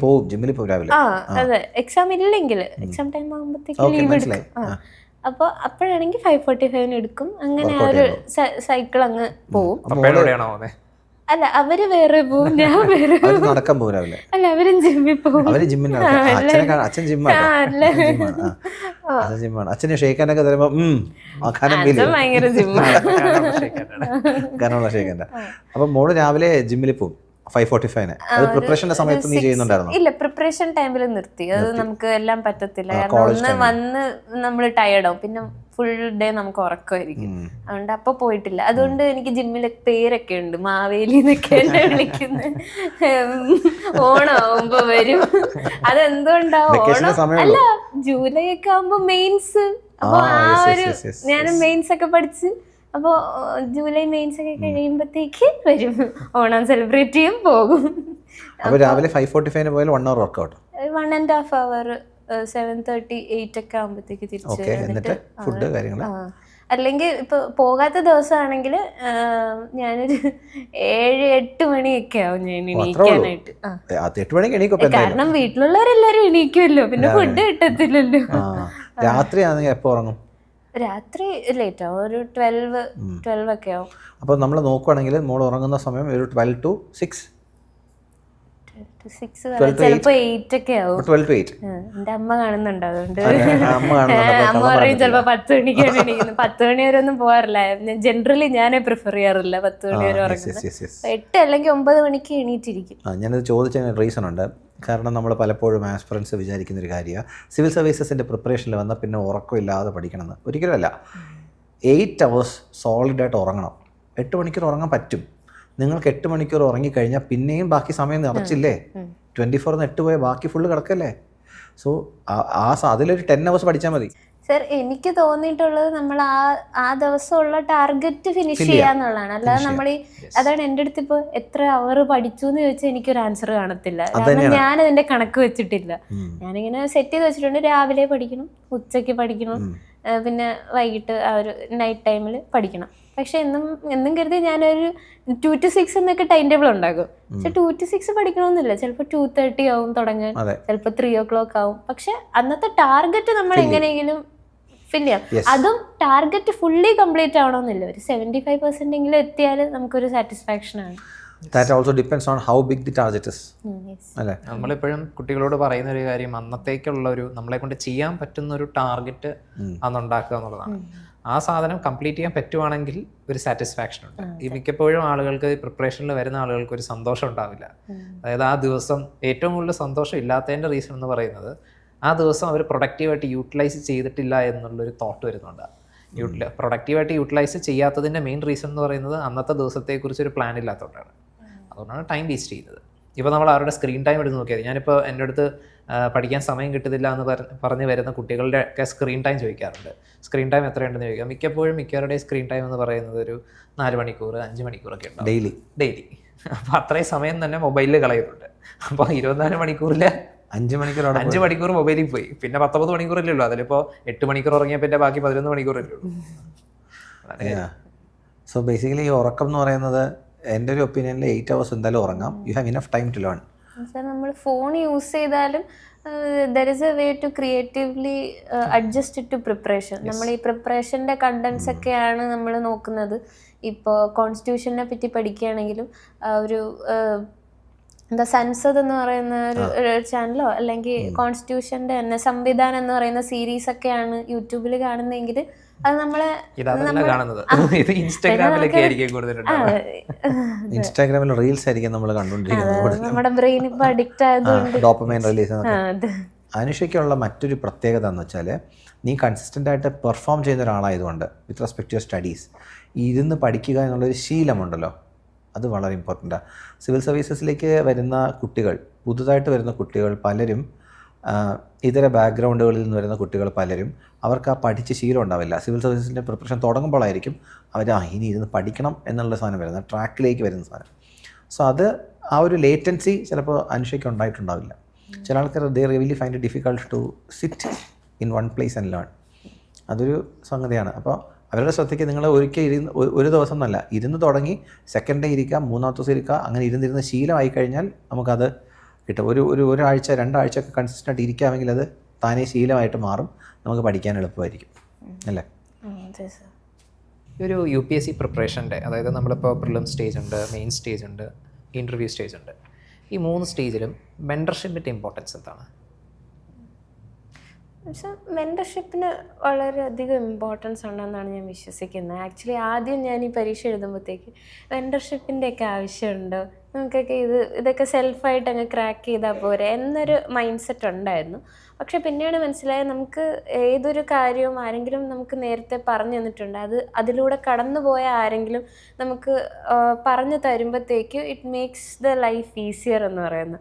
പോവും ജിമ്മിൽ പോകും രാവിലെ? അതെ, എക്സാം ഇല്ലെങ്കിൽ എക്സാം ടൈം ആകുമ്പോഴത്തേക്ക് ലീവ് എടുക്കും. അപ്പോൾ അപ്പോഴാണെങ്കിൽ 5:45 എടുക്കും. അങ്ങനെ ആ ഒരു സൈക്കിൾ അങ്ങ് പോവും. അല്ല, അവര് വേറെ പോവും, ഞാൻ വേറെ നടക്കാൻ പോകും രാവിലെ. അല്ല, അവരും ജിമ്മിൽ പോകും. അച്ഛൻ ജിമ്മാണ്. അച്ഛന് ഷെയ്ക്കാനൊക്കെ തരുമ്പോ ഭയങ്കര ജിമ്മാണ്. ഷെയ്ക്കാൻ്റെ. അപ്പൊ മോള് രാവിലെ ജിമ്മിൽ പോകും 5:45. അത് പ്രിപ്പറേഷന്റെ സമയത്ത് നീ ചെയ്യുന്നുണ്ടായിരുന്നു? ഇല്ല, പ്രിപ്പറേഷൻ ടൈമിൽ നിർത്തി. അത് നമുക്ക് എല്ലാം പറ്റത്തില്ല. കാരണം വന്ന് നമ്മൾ ടയർഡാവും, പിന്നെ ഫുൾ ഡേ നമുക്ക് ഉറക്കമായിരിക്കും. അതുകൊണ്ട് അപ്പൊ പോയിട്ടില്ല. അതുകൊണ്ട് എനിക്ക് ജിമ്മിലെ പേരൊക്കെ ഉണ്ട്, മാവേലി എന്നൊക്കെ എന്നെ വിളിക്കുന്നത്. ഓണാവുമ്പോ വരും. അതെന്തുകൊണ്ടാവും? ഓണം അല്ല, ജൂലൈ ഒക്കെ ആവുമ്പോ മെയിൻസ്. അപ്പൊ ആ ഒരു ഞാൻ മെയിൻസ് ഒക്കെ പഠിച്ച്, അപ്പോൾ ജൂലൈ മെയിൻസ് ഒക്കെ കഴിയുമ്പോഴത്തേക്ക് വരും, ഓണം സെലിബ്രേറ്റ് ചെയ്യും, പോകും. അപ്പോൾ രാവിലെ 5:45 പോയാൽ 1 hour വർക്കൗട്ട്, 1.5 hour 7:30 8 ഒക്കെ ആകുമ്പോഴത്തേക്ക് തിരിച്ച്. എന്നിട്ട് ഫുഡ് കാര്യങ്ങൾ. അല്ലെങ്കിൽ ഇപ്പൊ പോകാത്ത ദിവസമാണെങ്കിൽ ഞാനൊരു 7-8 മണിയൊക്കെ ആവും ഞാൻ എണീക്കാനായിട്ട്. കാരണം വീട്ടിലുള്ളവരെല്ലാരും എണീക്കുമല്ലോ, പിന്നെ ഫുഡ് കിട്ടത്തില്ലല്ലോ. രാത്രി ആണെങ്കിൽ എപ്പോ ഉറങ്ങും? രാത്രി ലേറ്റ് ആവും, ഒരു 12 ഒക്കെ ആവും. അപ്പോൾ നമ്മൾ നോക്കുവാണെങ്കിൽ മോൾ ഉറങ്ങുന്ന സമയം ഒരു 12 to 6, ചിലപ്പോ 8 ഒക്കെ ആവും. 12 to 8. എന്റെ അമ്മ കാണുന്നുണ്ട്, അതുകൊണ്ട് അമ്മ പറയും ചിലപ്പോ 10 മണിക്കാണ് എണീക്കുന്നത്. 10 മണി വരെ ഒന്നും പോകാറില്ല. ജനറലി ഞാനേ പ്രിഫർ ചെയ്യാറില്ല 10 മണി വരെ ഉറങ്ങുന്നത്. 8 അല്ലെങ്കിൽ 9 മണിക്ക് എണീറ്റിരിക്കും. ഞാനത് ചോദിച്ചതിന് റീസൺ ഉണ്ട്. കാരണം നമ്മൾ പലപ്പോഴും ആസ്പിറൻസ് വിചാരിക്കുന്നൊരു കാര്യമാണ് സിവിൽ സർവീസസിൻ്റെ പ്രിപ്പറേഷനിൽ വന്നാൽ പിന്നെ ഉറക്കമില്ലാതെ പഠിക്കണമെന്ന്. ഒരിക്കലുമല്ല. 8 hours സോളിഡായിട്ട് ഉറങ്ങണം. 8 മണിക്കൂർ ഉറങ്ങാൻ പറ്റും. നിങ്ങൾക്ക് 8 മണിക്കൂർ ഉറങ്ങിക്കഴിഞ്ഞാൽ പിന്നെയും ബാക്കി സമയം നിറച്ചില്ലേ? 24 8 പോയാൽ ബാക്കി ഫുള്ള് കിടക്കല്ലേ? സോ അതിലൊരു 10 hours പഠിച്ചാൽ മതി. സർ, എനിക്ക് തോന്നിയിട്ടുള്ളത് നമ്മൾ ആ ദിവസമുള്ള ടാർഗറ്റ് ഫിനിഷ് ചെയ്യാന്നുള്ളതാണ്. അല്ലാതെ നമ്മൾ അതാണ് എൻ്റെ അടുത്ത് ഇപ്പോൾ എത്ര അവർ പഠിച്ചു എന്ന് ചോദിച്ചാൽ എനിക്കൊരു ആൻസർ കാണത്തില്ല. കാരണം ഞാൻ അതിന്റെ കണക്ക് വെച്ചിട്ടില്ല. ഞാനിങ്ങനെ സെറ്റ് ചെയ്ത് വെച്ചിട്ടുണ്ട്. രാവിലെ പഠിക്കണം, ഉച്ചയ്ക്ക് പഠിക്കണം, പിന്നെ വൈകിട്ട് ആ ഒരു നൈറ്റ് ടൈമിൽ പഠിക്കണം. പക്ഷെ എന്നും കരുതി ഞാനൊരു 2 to 6 എന്നൊക്കെ ടൈം ടേബിൾ ഉണ്ടാക്കും. പക്ഷെ 2 to 6 പഠിക്കണമെന്നില്ല. ചിലപ്പോൾ 2:30 ആവും തുടങ്ങാൻ, ചിലപ്പോൾ 3 o'clock ആവും. പക്ഷെ അന്നത്തെ ടാർഗറ്റ് നമ്മൾ എങ്ങനെയെങ്കിലും ഫിൽ ചെയ്യാം. അതും ടാർഗറ്റ് ഫുള്ളി കംപ്ലീറ്റ് ആവണമെന്നില്ല. ഒരു 75% എങ്കിലും എത്തിയാൽ നമുക്കൊരു സാറ്റിസ്ഫാക്ഷൻ ആണ്. That also depends on how big the target is. അല്ലേ? നമ്മളെപ്പോഴും കുട്ടികളോട് പറയുന്ന ഒരു കാര്യം, അന്നത്തേക്കുള്ള ഒരു നമ്മളെ കൊണ്ട് ചെയ്യാൻ പറ്റുന്ന ഒരു ടാർഗറ്റ് അന്നുണ്ടാക്കുക എന്നുള്ളതാണ്. ആ സാധനം കംപ്ലീറ്റ് ചെയ്യാൻ പറ്റുവാണെങ്കിൽ ഒരു സാറ്റിസ്ഫാക്ഷൻ ഉണ്ട്. ഈ മിക്കപ്പോഴും ആളുകൾക്ക് പ്രിപ്പറേഷനിൽ വരുന്ന ആളുകൾക്ക് ഒരു സന്തോഷം ഉണ്ടാവില്ല. അതായത് ആ ദിവസം ഏറ്റവും കൂടുതൽ സന്തോഷം ഇല്ലാത്തതിൻ്റെ റീസൺ എന്ന് പറയുന്നത് ആ ദിവസം അവർ പ്രൊഡക്റ്റീവായിട്ട് യൂട്ടിലൈസ് ചെയ്തിട്ടില്ല എന്നുള്ളൊരു തോട്ട് വരുന്നുണ്ട്. പ്രൊഡക്റ്റീവായിട്ട് യൂട്ടിലൈസ് ചെയ്യാത്തതിൻ്റെ മെയിൻ റീസൺ എന്ന് പറയുന്നത് അന്നത്തെ ദിവസത്തെക്കുറിച്ച് ഒരു പ്ലാൻ ഇല്ലാത്തതുകൊണ്ടാണ്. അതുകൊണ്ടാണ് ടൈം വേസ്റ്റ് ചെയ്യുന്നത്. ഇപ്പോൾ നമ്മൾ അവരുടെ സ്ക്രീൻ ടൈം എടുത്ത് നോക്കിയാൽ, ഞാനിപ്പോൾ എൻ്റെ അടുത്ത് പഠിക്കാൻ സമയം കിട്ടുന്നില്ല എന്ന് പറഞ്ഞ് വരുന്ന കുട്ടികളുടെ ഒക്കെ സ്ക്രീൻ ടൈം ചോദിക്കാറുണ്ട്. സ്ക്രീൻ ടൈം എത്രയുണ്ടെന്ന് ചോദിക്കാം. മിക്കവരുടെയും സ്ക്രീൻ ടൈം എന്ന് പറയുന്നത് ഒരു 4 മണിക്കൂർ 5 മണിക്കൂറൊക്കെ ഉണ്ടാവും ഡെയിലി. അപ്പോൾ അത്രയും സമയം തന്നെ മൊബൈലിൽ കളയുന്നുണ്ട്. അപ്പോൾ 24 മണിക്കൂറിൽ 5 മണിക്കൂർ മൊബൈലിൽ പോയി. പിന്നെ 19 മണിക്കൂറല്ലേ ഉള്ളൂ. അതിലിപ്പോൾ 8 മണിക്കൂർ ഉറങ്ങിയാൽ പിന്നെ ബാക്കി 11 മണിക്കൂറല്ലേ ഉള്ളൂ. സോ ബേസിക്കലി ഈ ഉറക്കം എന്ന് പറയുന്നത് എൻ്റെ ഒരു ഒപ്പീനിയനിൽ 8 hours എന്തായാലും ഉറങ്ങാം. You have enough time to learn. നമ്മൾ ഫോൺ യൂസ് ചെയ്താലും there is a way to creatively adjust to preparation. നമ്മൾ ഈ പ്രിപ്പറേഷൻ്റെ കണ്ടൻസ് ഒക്കെയാണ് നമ്മൾ നോക്കുന്നത്. ഇപ്പോൾ കോൺസ്റ്റിറ്റ്യൂഷനെ പറ്റി പഠിക്കുകയാണെങ്കിലും ഒരു എന്താ സൻസദ് എന്ന് പറയുന്ന ഒരു ചാനലോ അല്ലെങ്കിൽ കോൺസ്റ്റിറ്റ്യൂഷൻ്റെ തന്നെ സംവിധാനം എന്ന് പറയുന്ന സീരീസ് ഒക്കെയാണ് യൂട്യൂബിൽ കാണുന്നതെങ്കിൽ അത് നമ്മളെ ഇൻസ്റ്റാഗ്രാമിൽ റീൽസ് ആയിരിക്കും നമ്മൾ കണ്ടുകൊണ്ടിരിക്കുന്നത്. നമ്മുടെ ബ്രെയിൻ ഇപ്പൊ അഡിക്റ്റ് ആയതുകൊണ്ട് ഡോപ്പമൈൻ റിലീസ്. അനുഷയ്ക്കുള്ള മറ്റൊരു പ്രത്യേകത എന്ന് വെച്ചാൽ നീ കൺസിസ്റ്റൻ്റ് ആയിട്ട് പെർഫോം ചെയ്യുന്ന ഒരാളായതുകൊണ്ട് with respect to your studies ഇരുന്ന് പഠിക്കുക എന്നുള്ളൊരു ശീലമുണ്ടല്ലോ, അത് വളരെ ഇമ്പോർട്ടൻ്റാണ്. സിവിൽ സർവീസസിലേക്ക് വരുന്ന കുട്ടികൾ, പുതുതായിട്ട് വരുന്ന കുട്ടികൾ പലരും, ഇതര ബാക്ക്ഗ്രൗണ്ടുകളിൽ നിന്ന് വരുന്ന കുട്ടികൾ പലരും, അവർക്ക് ആ പഠിച്ച് ശീലം ഉണ്ടാവില്ല. സിവിൽ സർവീസസിൻ്റെ പ്രിപ്പറേഷൻ തുടങ്ങുമ്പോഴായിരിക്കും അവർ ഇനി ഇരുന്ന് പഠിക്കണം എന്നുള്ള സാധനം വരുന്നത്, ട്രാക്കിലേക്ക് വരുന്ന സാധനം. സോ അത് ആ ഒരു ലേറ്റൻസി ചിലപ്പോൾ അനുഷയ്ക്ക് ഉണ്ടായിട്ടുണ്ടാവില്ല. ചില ആൾക്കാർ they really find it difficult to sit in one place and learn. അതൊരു സംഗതിയാണ്. അപ്പോൾ അവരുടെ ശ്രദ്ധയ്ക്ക് നിങ്ങൾ ഒരിക്കൽ ഒരു ദിവസം എന്നല്ല, ഇരുന്ന് തുടങ്ങി സെക്കൻഡ് ഡേ ഇരിക്കുക, മൂന്നാമത്തെ ദിവസം ഇരിക്കുക, അങ്ങനെ ഇരുന്നിരുന്ന് ശീലമായി കഴിഞ്ഞാൽ നമുക്കത് കിട്ടും. ഒരാഴ്ച 2 ആഴ്ച ഒക്കെ കൺസിസ്റ്റൻ്റ് ഇരിക്കാമെങ്കിൽ അത് താനേ ശീലമായിട്ട് മാറും, നമുക്ക് പഠിക്കാൻ എളുപ്പമായിരിക്കും അല്ലേ? ഒരു UPSC പ്രിപ്പറേഷൻ്റെ, അതായത് നമ്മളിപ്പോൾ പ്രിലിം സ്റ്റേജ് ഉണ്ട്, മെയിൻ സ്റ്റേജ് ഉണ്ട്, ഇൻ്റർവ്യൂ സ്റ്റേജ് ഉണ്ട്. ഈ 3 സ്റ്റേജിലും മെൻറ്റർഷിപ്പിൻ്റെ ഇമ്പോർട്ടൻസ് എന്താണ്? പക്ഷെ മെൻറ്റർഷിപ്പിന് വളരെയധികം ഇമ്പോർട്ടൻസ് ഉണ്ടെന്നാണ് ഞാൻ വിശ്വസിക്കുന്നത്. ആക്ച്വലി ആദ്യം ഞാൻ ഈ പരീക്ഷ എഴുതുമ്പോഴത്തേക്ക് മെൻറ്റർഷിപ്പിൻ്റെയൊക്കെ ആവശ്യമുണ്ടോ, നമുക്കൊക്കെ ഇതൊക്കെ സെൽഫായിട്ട് അങ്ങ് ക്രാക്ക് ചെയ്താൽ പോരെ എന്നൊരു മൈൻഡ് സെറ്റ് ഉണ്ടായിരുന്നു. പക്ഷെ പിന്നീട് മനസ്സിലായത് നമുക്ക് ഏതൊരു കാര്യവും ആരെങ്കിലും നമുക്ക് നേരത്തെ പറഞ്ഞു തന്നിട്ടുണ്ട്, അതിലൂടെ കടന്നു പോയ ആരെങ്കിലും നമുക്ക് പറഞ്ഞു തരുമ്പോഴത്തേക്ക് it makes the life easier എന്ന് പറയുന്നത്.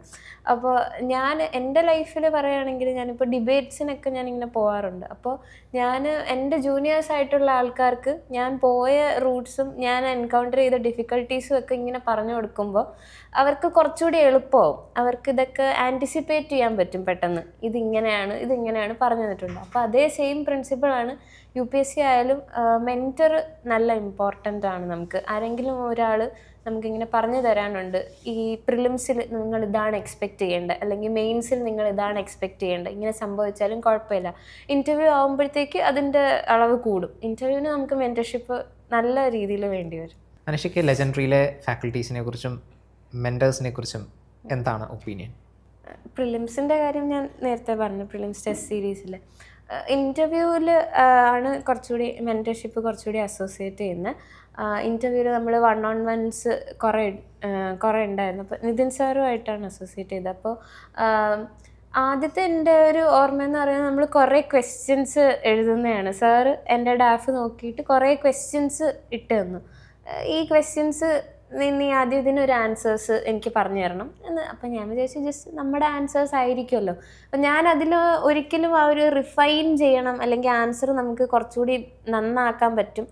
അപ്പോൾ ഞാൻ എൻ്റെ ലൈഫിൽ പറയുകയാണെങ്കിൽ ഞാനിപ്പോൾ ഡിബേറ്റ്സിനൊക്കെ ഞാനിങ്ങനെ പോകാറുണ്ട്. അപ്പോൾ ഞാൻ എൻ്റെ ജൂനിയേഴ്സായിട്ടുള്ള ആൾക്കാർക്ക് ഞാൻ പോയ റൂട്ട്സും ഞാൻ എൻകൗണ്ടർ ചെയ്ത ഡിഫിക്കൽട്ടീസും ഒക്കെ ഇങ്ങനെ പറഞ്ഞു കൊടുക്കുമ്പോൾ അവർക്ക് കുറച്ചുകൂടി എളുപ്പമാവും. അവർക്ക് ഇതൊക്കെ ആൻറ്റിസിപ്പേറ്റ് ചെയ്യാൻ പറ്റും പെട്ടെന്ന്, ഇതിങ്ങനെയാണ് പറഞ്ഞു തന്നിട്ടുണ്ട്. അപ്പോൾ അതേ സെയിം പ്രിൻസിപ്പിളാണ് UPSC ആയാലും. മെൻറ്റർ നല്ല ഇമ്പോർട്ടൻ്റ് ആണ്. നമുക്ക് ആരെങ്കിലും ഒരാൾ നമുക്കിങ്ങനെ പറഞ്ഞു തരാനുണ്ട്, ഈ പ്രിലിംസിൽ നിങ്ങൾ ഇതാണ് എക്സ്പെക്റ്റ് ചെയ്യേണ്ടത്, അല്ലെങ്കിൽ മെയിൻസിൽ നിങ്ങൾ ഇതാണ് എക്സ്പെക്റ്റ് ചെയ്യേണ്ടത്, ഇങ്ങനെ സംഭവിച്ചാലും കുഴപ്പമില്ല. ഇൻ്റർവ്യൂ ആകുമ്പോഴത്തേക്ക് അതിൻ്റെ അളവ് കൂടും. ഇൻ്റർവ്യൂവിന് നമുക്ക് മെൻറ്റർഷിപ്പ് നല്ല രീതിയിൽ വേണ്ടി വരും. അനുഷയ്ക്ക് ലെജൻഡറിയിലെ ഫാക്കൽറ്റീസിനെ കുറിച്ചും മെൻറ്റേഴ്സിനെ കുറിച്ചും എന്താണ് ഒപ്പീനിയൻ? പ്രിലിംസിൻ്റെ കാര്യം ഞാൻ നേരത്തെ പറഞ്ഞു, പ്രിലിംസ് ടെസ്റ്റ് സീരീസിൽ. ഇൻ്റർവ്യൂവിൽ ആണ് കുറച്ചുകൂടി മെൻറ്റർഷിപ്പ് കുറച്ചുകൂടി അസോസിയേറ്റ് ചെയ്യുന്നത്. ഇൻ്റർവ്യൂവിൽ നമ്മൾ 1-on-1s കുറേ ഉണ്ടായിരുന്നു. അപ്പോൾ നിതിൻ സാറുമായിട്ടാണ് അസോസിയേറ്റ് ചെയ്തത്. അപ്പോൾ ആദ്യത്തെ എൻ്റെ ഒരു ഓർമ്മ എന്ന് പറയുന്നത് നമ്മൾ കുറേ ക്വസ്റ്റ്യൻസ് എഴുതുന്നതാണ്. സാറ് എൻ്റെ ഡാഫ് നോക്കിയിട്ട് കുറേ ക്വസ്റ്റ്യൻസ് ഇട്ട് തന്നു. ഈ ക്വസ്റ്റ്യൻസ് നീ ആദ്യം ഇതിനൊരു ആൻസേഴ്സ് എനിക്ക് പറഞ്ഞു തരണം എന്ന്. അപ്പം ഞാൻ വിചാരിച്ചു ജസ്റ്റ് നമ്മുടെ ആൻസേഴ്സ് ആയിരിക്കുമല്ലോ. അപ്പം ഞാൻ അതിൽ ഒരിക്കലും ആ ഒരു റിഫൈൻ ചെയ്യണം, അല്ലെങ്കിൽ ആൻസർ നമുക്ക് കുറച്ചുകൂടി നന്നാക്കാൻ പറ്റും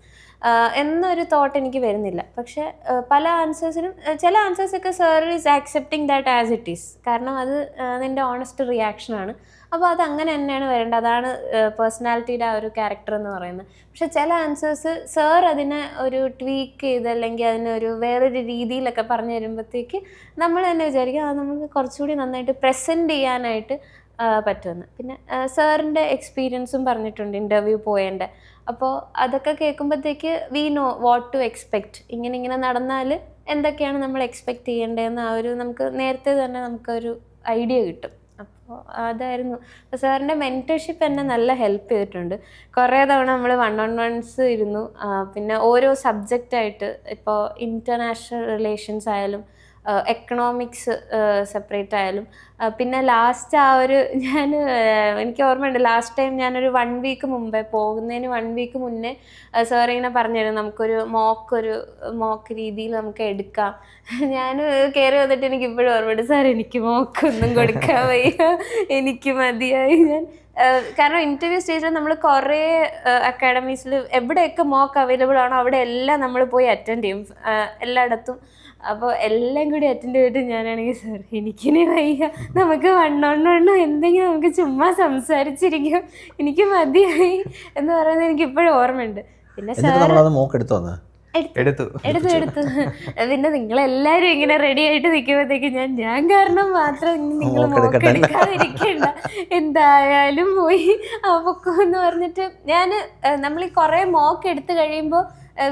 എന്നൊരു തോട്ട് എനിക്ക് വരുന്നില്ല. പക്ഷേ പല ആൻസേഴ്സിനും ചില ആൻസേഴ്സൊക്കെ sir is accepting that as it is, കാരണം അത് നിൻ്റെ ഓണസ്റ്റ് റിയാക്ഷനാണ്. അപ്പോൾ അത് അങ്ങനെ തന്നെയാണ് വരേണ്ടത്. അതാണ് പേഴ്സണാലിറ്റിയുടെ ആ ഒരു ക്യാരക്ടർ എന്ന് പറയുന്നത്. പക്ഷെ ചില ആൻസേഴ്സ് സാർ അതിനെ ഒരു ട്വീക്ക് ചെയ്ത് അല്ലെങ്കിൽ അതിനൊരു വേറൊരു രീതിയിലൊക്കെ പറഞ്ഞു തരുമ്പോഴത്തേക്ക് നമ്മൾ തന്നെ വിചാരിക്കും അത് നമുക്ക് കുറച്ചുകൂടി നന്നായിട്ട് പ്രസൻറ്റ് ചെയ്യാനായിട്ട് പറ്റുമെന്ന്. പിന്നെ സാറിൻ്റെ എക്സ്പീരിയൻസും പറഞ്ഞിട്ടുണ്ട് ഇൻ്റർവ്യൂ പോയതിൻ്റെ. അപ്പോൾ അതൊക്കെ കേൾക്കുമ്പോഴത്തേക്ക് we know what to expect. ഇങ്ങനെ നടന്നാൽ എന്തൊക്കെയാണ് നമ്മൾ എക്സ്പെക്റ്റ് ചെയ്യേണ്ടതെന്ന് ആ ഒരു നമുക്ക് നേരത്തെ തന്നെ നമുക്കൊരു ഐഡിയ കിട്ടും. അപ്പോൾ അതായിരുന്നു. അപ്പോൾ സാറിൻ്റെ മെൻറ്റർഷിപ്പ് എന്നെ നല്ല ഹെൽപ്പ് ചെയ്തിട്ടുണ്ട്. കുറേ തവണ നമ്മൾ 1-on-1s ഇരുന്നു. പിന്നെ ഓരോ സബ്ജക്റ്റായിട്ട്, ഇപ്പോൾ ഇൻ്റർനാഷണൽ റിലേഷൻസ് ആയാലും എക്കണോമിക്സ് സെപ്പറേറ്റ് ആയാലും, പിന്നെ ലാസ്റ്റ് എനിക്ക് ഓർമ്മയുണ്ട് ലാസ്റ്റ് ടൈം ഞാനൊരു 1 വീക്ക് മുമ്പേ പോകുന്നതിന് 1 വീക്ക് മുന്നേ സാർ ഇങ്ങനെ പറഞ്ഞുതരും നമുക്കൊരു മോക്ക് രീതിയിൽ നമുക്ക് എടുക്കാം. ഞാൻ കയറി വന്നിട്ട് എനിക്ക് ഇപ്പോഴും ഓർമ്മയുണ്ട്, സാർ എനിക്ക് മോക്കൊന്നും കൊടുക്കാൻ വയ്യ, എനിക്ക് മതിയായി. കാരണം ഇൻ്റർവ്യൂ സ്റ്റേജിൽ നമ്മൾ കുറേ അക്കാഡമീസിൽ എവിടെയൊക്കെ മോക്ക് അവൈലബിൾ ആണോ അവിടെ എല്ലാം നമ്മൾ പോയി അറ്റൻഡ് ചെയ്യും, എല്ലായിടത്തും. അപ്പോൾ എല്ലാം കൂടി അറ്റൻഡ് ചെയ്തിട്ട് ഞാനാണെങ്കിൽ സാർ എനിക്കിനി വയ്യ, നമുക്ക് 1-on-1 എന്തെങ്കിലും നമുക്ക് ചുമ്മാ സംസാരിച്ചിരിക്കും, എനിക്ക് മതിയായി എന്ന് പറയുന്നത് എനിക്ക് ഇപ്പോഴും ഓർമ്മയുണ്ട്. പിന്നെ സാർ എടുത്തു. പിന്നെ നിങ്ങളെല്ലാരും ഇങ്ങനെ റെഡി ആയിട്ട് നിൽക്കുമ്പോഴത്തേക്ക് ഞാൻ കാരണം മാത്രം നിങ്ങൾ മോക്കെടുക്കാതിരിക്കണ്ട, എന്തായാലും പോയി അവക്കും എന്ന് പറഞ്ഞിട്ട് നമ്മൾ ഈ കുറെ മോക്ക് എടുത്തു കഴിയുമ്പോൾ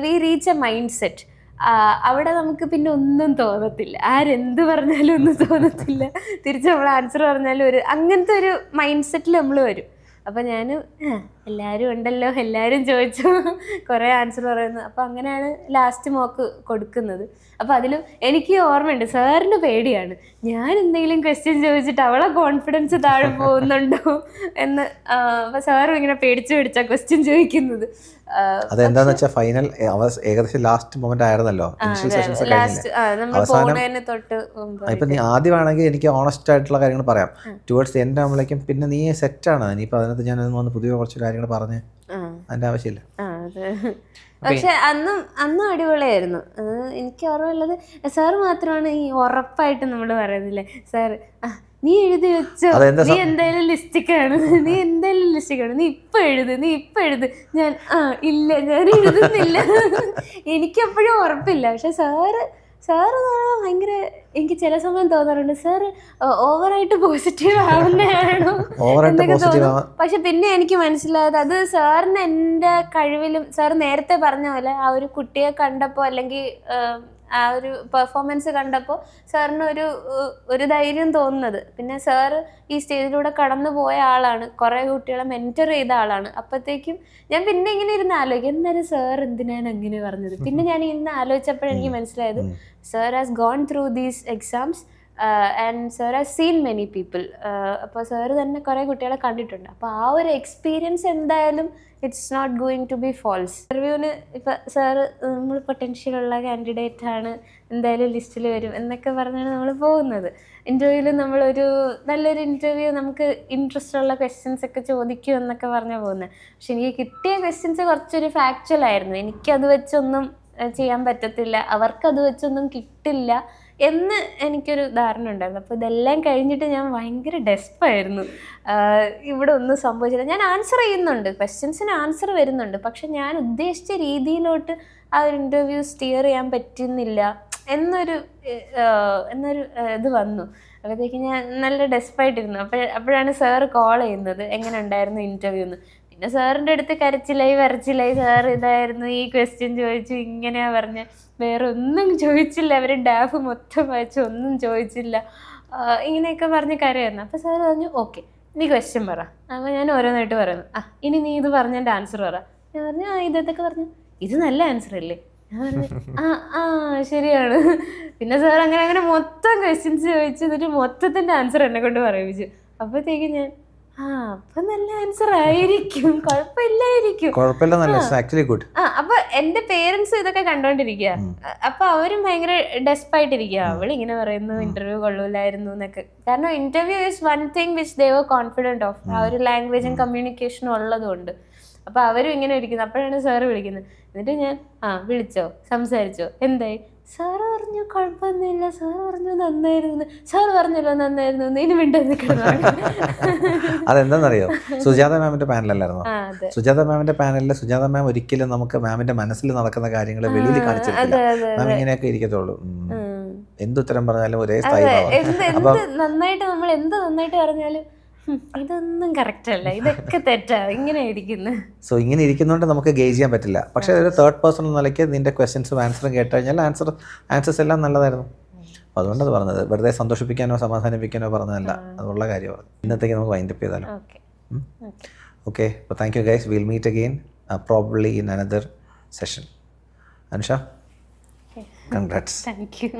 V reach A mind set. അവിടെ നമുക്ക് പിന്നെ ഒന്നും തോന്നത്തില്ല, ആരെന്ത് പറഞ്ഞാലും ഒന്നും തോന്നത്തില്ല, തിരിച്ച് നമ്മൾ ആൻസർ പറഞ്ഞാലും അങ്ങനത്തെ ഒരു മൈൻഡ് സെറ്റിൽ നമ്മൾ വരും. അപ്പം എല്ലാവരും ഉണ്ടല്ലോ, എല്ലാവരും ചോദിച്ചു, കുറേ ആൻസർ പറയുന്നു. അപ്പം അങ്ങനെയാണ് ലാസ്റ്റ് മോക്ക് കൊടുക്കുന്നത്. അപ്പം അതിലും എനിക്ക് ഓർമ്മയുണ്ട്, സാറിന് പേടിയാണ് ഞാൻ എന്തെങ്കിലും ക്വസ്റ്റ്യൻ ചോദിച്ചിട്ട് അവളെ കോൺഫിഡൻസ് താഴെ പോകുന്നുണ്ടോ എന്ന്. അപ്പം സാറും ഇങ്ങനെ പേടിച്ചാ ക്വസ്റ്റ്യൻ ചോദിക്കുന്നത്. അതെന്താന്ന് വെച്ചാൽ ഫൈനൽ ഏകദേശം ലാസ്റ്റ് മൊമെന്റ് ആയിരുന്നല്ലോ, ഇപ്പൊ നീ ആദ്യമാണെങ്കിൽ എനിക്ക് ഓണസ്റ്റ് ആയിട്ടുള്ള കാര്യങ്ങൾ പറയാം, ടുവേർഡ്സ് എൻഡ് ആകുമ്പോഴേക്കും പിന്നെ നീ സെറ്റാണ്. ഇനിയിപ്പോ അതിനകത്ത് ഞാൻ വന്ന് പുതിയ കുറച്ച് കാര്യങ്ങൾ പറഞ്ഞ് അതിന്റെ ആവശ്യമില്ല. പക്ഷെ അന്നും അടിപൊളിയായിരുന്നു. എനിക്ക് ഓർമ്മയുള്ളത് സാറ് മാത്രമാണ് ഈ ഉറപ്പായിട്ട് നമ്മൾ പറയുന്നില്ലേ, സാർ നീ എഴുതി വെച്ചോ, നീ എന്തായാലും ലിസ്റ്റിക്കാണ്, നീ ഇപ്പൊ എഴുത്. ഞാൻ ഇല്ല, ഞാൻ എഴുതുന്നില്ല. എനിക്കെപ്പോഴും ഉറപ്പില്ല. പക്ഷെ സാറ് ഭയങ്കര, എനിക്ക് ചില സമയം തോന്നാറുണ്ട് സാറ് ഓവറായിട്ട് പോസിറ്റീവ് ആവുന്നതാണോ എന്നൊക്കെ തോന്നും. പക്ഷെ പിന്നെ എനിക്ക് മനസ്സിലായത് അത് സാറിന് എൻ്റെ കഴിവിലും, സാർ നേരത്തെ പറഞ്ഞ പോലെ ആ ഒരു കുട്ടിയെ കണ്ടപ്പോൾ അല്ലെങ്കിൽ ആ ഒരു പെർഫോമൻസ് കണ്ടപ്പോൾ സാറിന് ഒരു ധൈര്യം തോന്നുന്നത്. പിന്നെ സാറ് ഈ സ്റ്റേജിലൂടെ കടന്നു പോയ ആളാണ്, കുറേ കുട്ടികളെ മെൻറ്റർ ചെയ്ത ആളാണ്. അപ്പോഴത്തേക്കും ഞാൻ പിന്നെ ഇങ്ങനെ ഇരുന്ന് ആലോചിക്കും, എന്നാലും സാർ എന്തിനാണ് അങ്ങനെ പറഞ്ഞത്. പിന്നെ ഞാൻ ഇന്ന് ആലോചിച്ചപ്പോഴെനിക്ക് മനസ്സിലായത് sir has gone through these exams and sir has seen many people. അപ്പോൾ സാറ് തന്നെ കുറേ കുട്ടികളെ കണ്ടിട്ടുണ്ട്. അപ്പോൾ ആ ഒരു എക്സ്പീരിയൻസ് എന്തായാലും it's not going to be false. ഇൻ്റർവ്യൂവിന് ഇപ്പം സാറ് നമ്മൾ പൊട്ടൻഷ്യലുള്ള കാൻഡിഡേറ്റ് ആണ്, എന്തായാലും ലിസ്റ്റിൽ വരും എന്നൊക്കെ പറഞ്ഞാണ് നമ്മൾ പോകുന്നത്. ഇൻ്റർവ്യൂവിൽ നമ്മളൊരു നല്ലൊരു ഇൻ്റർവ്യൂ, നമുക്ക് ഇൻട്രസ്റ്റ് ഉള്ള ക്വസ്റ്റ്യൻസ് ഒക്കെ ചോദിക്കും എന്നൊക്കെ പറഞ്ഞാൽ പോകുന്നത്. പക്ഷെ എനിക്ക് കിട്ടിയ ക്വസ്റ്റ്യൻസ് കുറച്ചൊരു ഫാക്ച്വൽ ആയിരുന്നു. എനിക്കത് വെച്ചൊന്നും ചെയ്യാൻ പറ്റത്തില്ല, അവർക്കത് വെച്ചൊന്നും കിട്ടില്ല എന്ന് എനിക്കൊരു ധാരണ ഉണ്ടായിരുന്നു. അപ്പോൾ ഇതെല്ലാം കഴിഞ്ഞിട്ട് ഞാൻ ഭയങ്കര ഡെസ്പായിരുന്നു. ഇവിടെ ഒന്നും സംഭവിച്ചില്ല. ഞാൻ ആൻസർ ചെയ്യുന്നുണ്ട്, ക്വസ്റ്റ്യൻസിന് ആൻസർ വരുന്നുണ്ട്, പക്ഷെ ഞാൻ ഉദ്ദേശിച്ച രീതിയിലോട്ട് ആ ഒരു ഇൻ്റർവ്യൂ സ്റ്റിയർ ചെയ്യാൻ പറ്റുന്നില്ല എന്നൊരു ഇത് വന്നു. അപ്പോഴത്തേക്ക് ഞാൻ നല്ല ഡെസ്പായിട്ടിരുന്നു. അപ്പോഴാണ് സാറ് കോൾ ചെയ്യുന്നത്, എങ്ങനെ ഉണ്ടായിരുന്നു ഇൻ്റർവ്യൂ എന്ന്. പിന്നെ സാറിൻ്റെ അടുത്ത് കരച്ചിലായി സാർ ഇതായിരുന്നു, ഈ ക്വസ്റ്റ്യൻ ചോദിച്ചു, ഇങ്ങനെയാ പറഞ്ഞ, വേറെ ഒന്നും ചോദിച്ചില്ല, അവർ ഡാഫ് മൊത്തം വായിച്ചു, ഒന്നും ചോദിച്ചില്ല, ഇങ്ങനെയൊക്കെ പറഞ്ഞ് കരയായിരുന്നു. അപ്പോൾ സാർ പറഞ്ഞു ഓക്കെ നീ ക്വസ്റ്റ്യൻ പറ. അപ്പോൾ ഞാൻ ഓരോന്നായിട്ട് പറയുന്നു, ഇനി നീ ഇത് പറഞ്ഞതിൻ്റെ ആൻസർ പറ. ഞാൻ പറഞ്ഞു ഇതൊക്കെ പറഞ്ഞു, ഇത് നല്ല ആൻസർ അല്ലേ? ഞാൻ പറഞ്ഞു ശരിയാണ്. പിന്നെ സാർ അങ്ങനെ മൊത്തം ക്വസ്റ്റ്യൻസ് ചോദിച്ചു, എന്നിട്ട് മൊത്തത്തിൻ്റെ ആൻസർ എന്നെ കൊണ്ട് പറയിപ്പിച്ചു. അപ്പോഴത്തേക്കും ഞാൻ അപ്പൊ നല്ല ആൻസർ ആയിരിക്കും, കുഴപ്പമില്ലായിരിക്കും. അപ്പൊ എന്റെ പേരൻസ് ഇതൊക്കെ കണ്ടോണ്ടിരിക്കുക. അപ്പൊ അവരും ഭയങ്കര ഡെസ്പായിട്ടിരിക്കുക, അവൾ ഇങ്ങനെ പറയുന്നു ഇന്റർവ്യൂ കൊള്ളൂലായിരുന്നു എന്നൊക്കെ. കാരണം interview is one thing which they were confident of, ആ ഒരു ലാംഗ്വേജും കമ്മ്യൂണിക്കേഷനും ഉള്ളതുകൊണ്ട്. അപ്പൊ അവരും ഇങ്ങനെ ഇരിക്കുന്നു. അപ്പോഴാണ് സാറ് വിളിക്കുന്നത്. എന്നിട്ട് ഞാൻ വിളിച്ചോ, സംസാരിച്ചോ, എന്തായി? സാറ് പറഞ്ഞു കുഴപ്പമൊന്നുമില്ല, സാറ് പറഞ്ഞു നന്നായിരുന്നു, സാറ് പറഞ്ഞല്ലോ നന്നായിരുന്നു, ഇനി മിണ്ടാന്ന് കിടന്നു. അതെന്താണെന്നറിയോ, സുജാത മാമിന്റെ പാനലല്ലായിരുന്നോ? സുജാത മാമിന്റെ പാനലിൽ സുജാത മാം ഒരിക്കലും നമുക്ക് മാമിന്റെ മനസ്സിൽ നടക്കുന്ന കാര്യങ്ങൾ വെളിയിൽ കാണിച്ചിട്ടില്ല. മാം ഇങ്ങനെയൊക്കെ ഇരിക്കത്തുള്ളൂ, എന്തുത്തരം പറഞ്ഞാലും ഒരേ സ്ഥായി. നന്നായിട്ട് നമ്മൾ എന്ത് നന്നായിട്ട് പറഞ്ഞാലും ഇതൊന്നും കറക്റ്റ് അല്ല, ഇതൊക്കെ തെറ്റാ, ഇങ്ങനെ ഇരിക്കുന്നു. സോ ഇങ്ങനെ ഇരിക്കുന്നതുകൊണ്ട് നമുക്ക് ഗേജ് ചെയ്യാൻ പറ്റില്ല. പക്ഷേ ഒരു തേർഡ് പേഴ്സൺ എന്ന നിലയ്ക്ക് നിന്റെ ക്വസ്റ്റ്യൻസും ആൻസറും കേട്ട് കഴിഞ്ഞാൽ ആൻസേഴ്സ് എല്ലാം നല്ലതായിരുന്നു. അപ്പോൾ അതുകൊണ്ടത് പറഞ്ഞത്, വെറുതെ സന്തോഷിപ്പിക്കാനോ സമാധാനിപ്പിക്കാനോ പറഞ്ഞതല്ല, അതുള്ള കാര്യമാണ്. ഇന്നത്തേക്ക് നമുക്ക് വൈൻഡപ്പ് ചെയ്താലോ? ഓക്കെ, അപ്പോൾ thank you guys, will meet again probably in another session. Anusha, congrats. Thank U.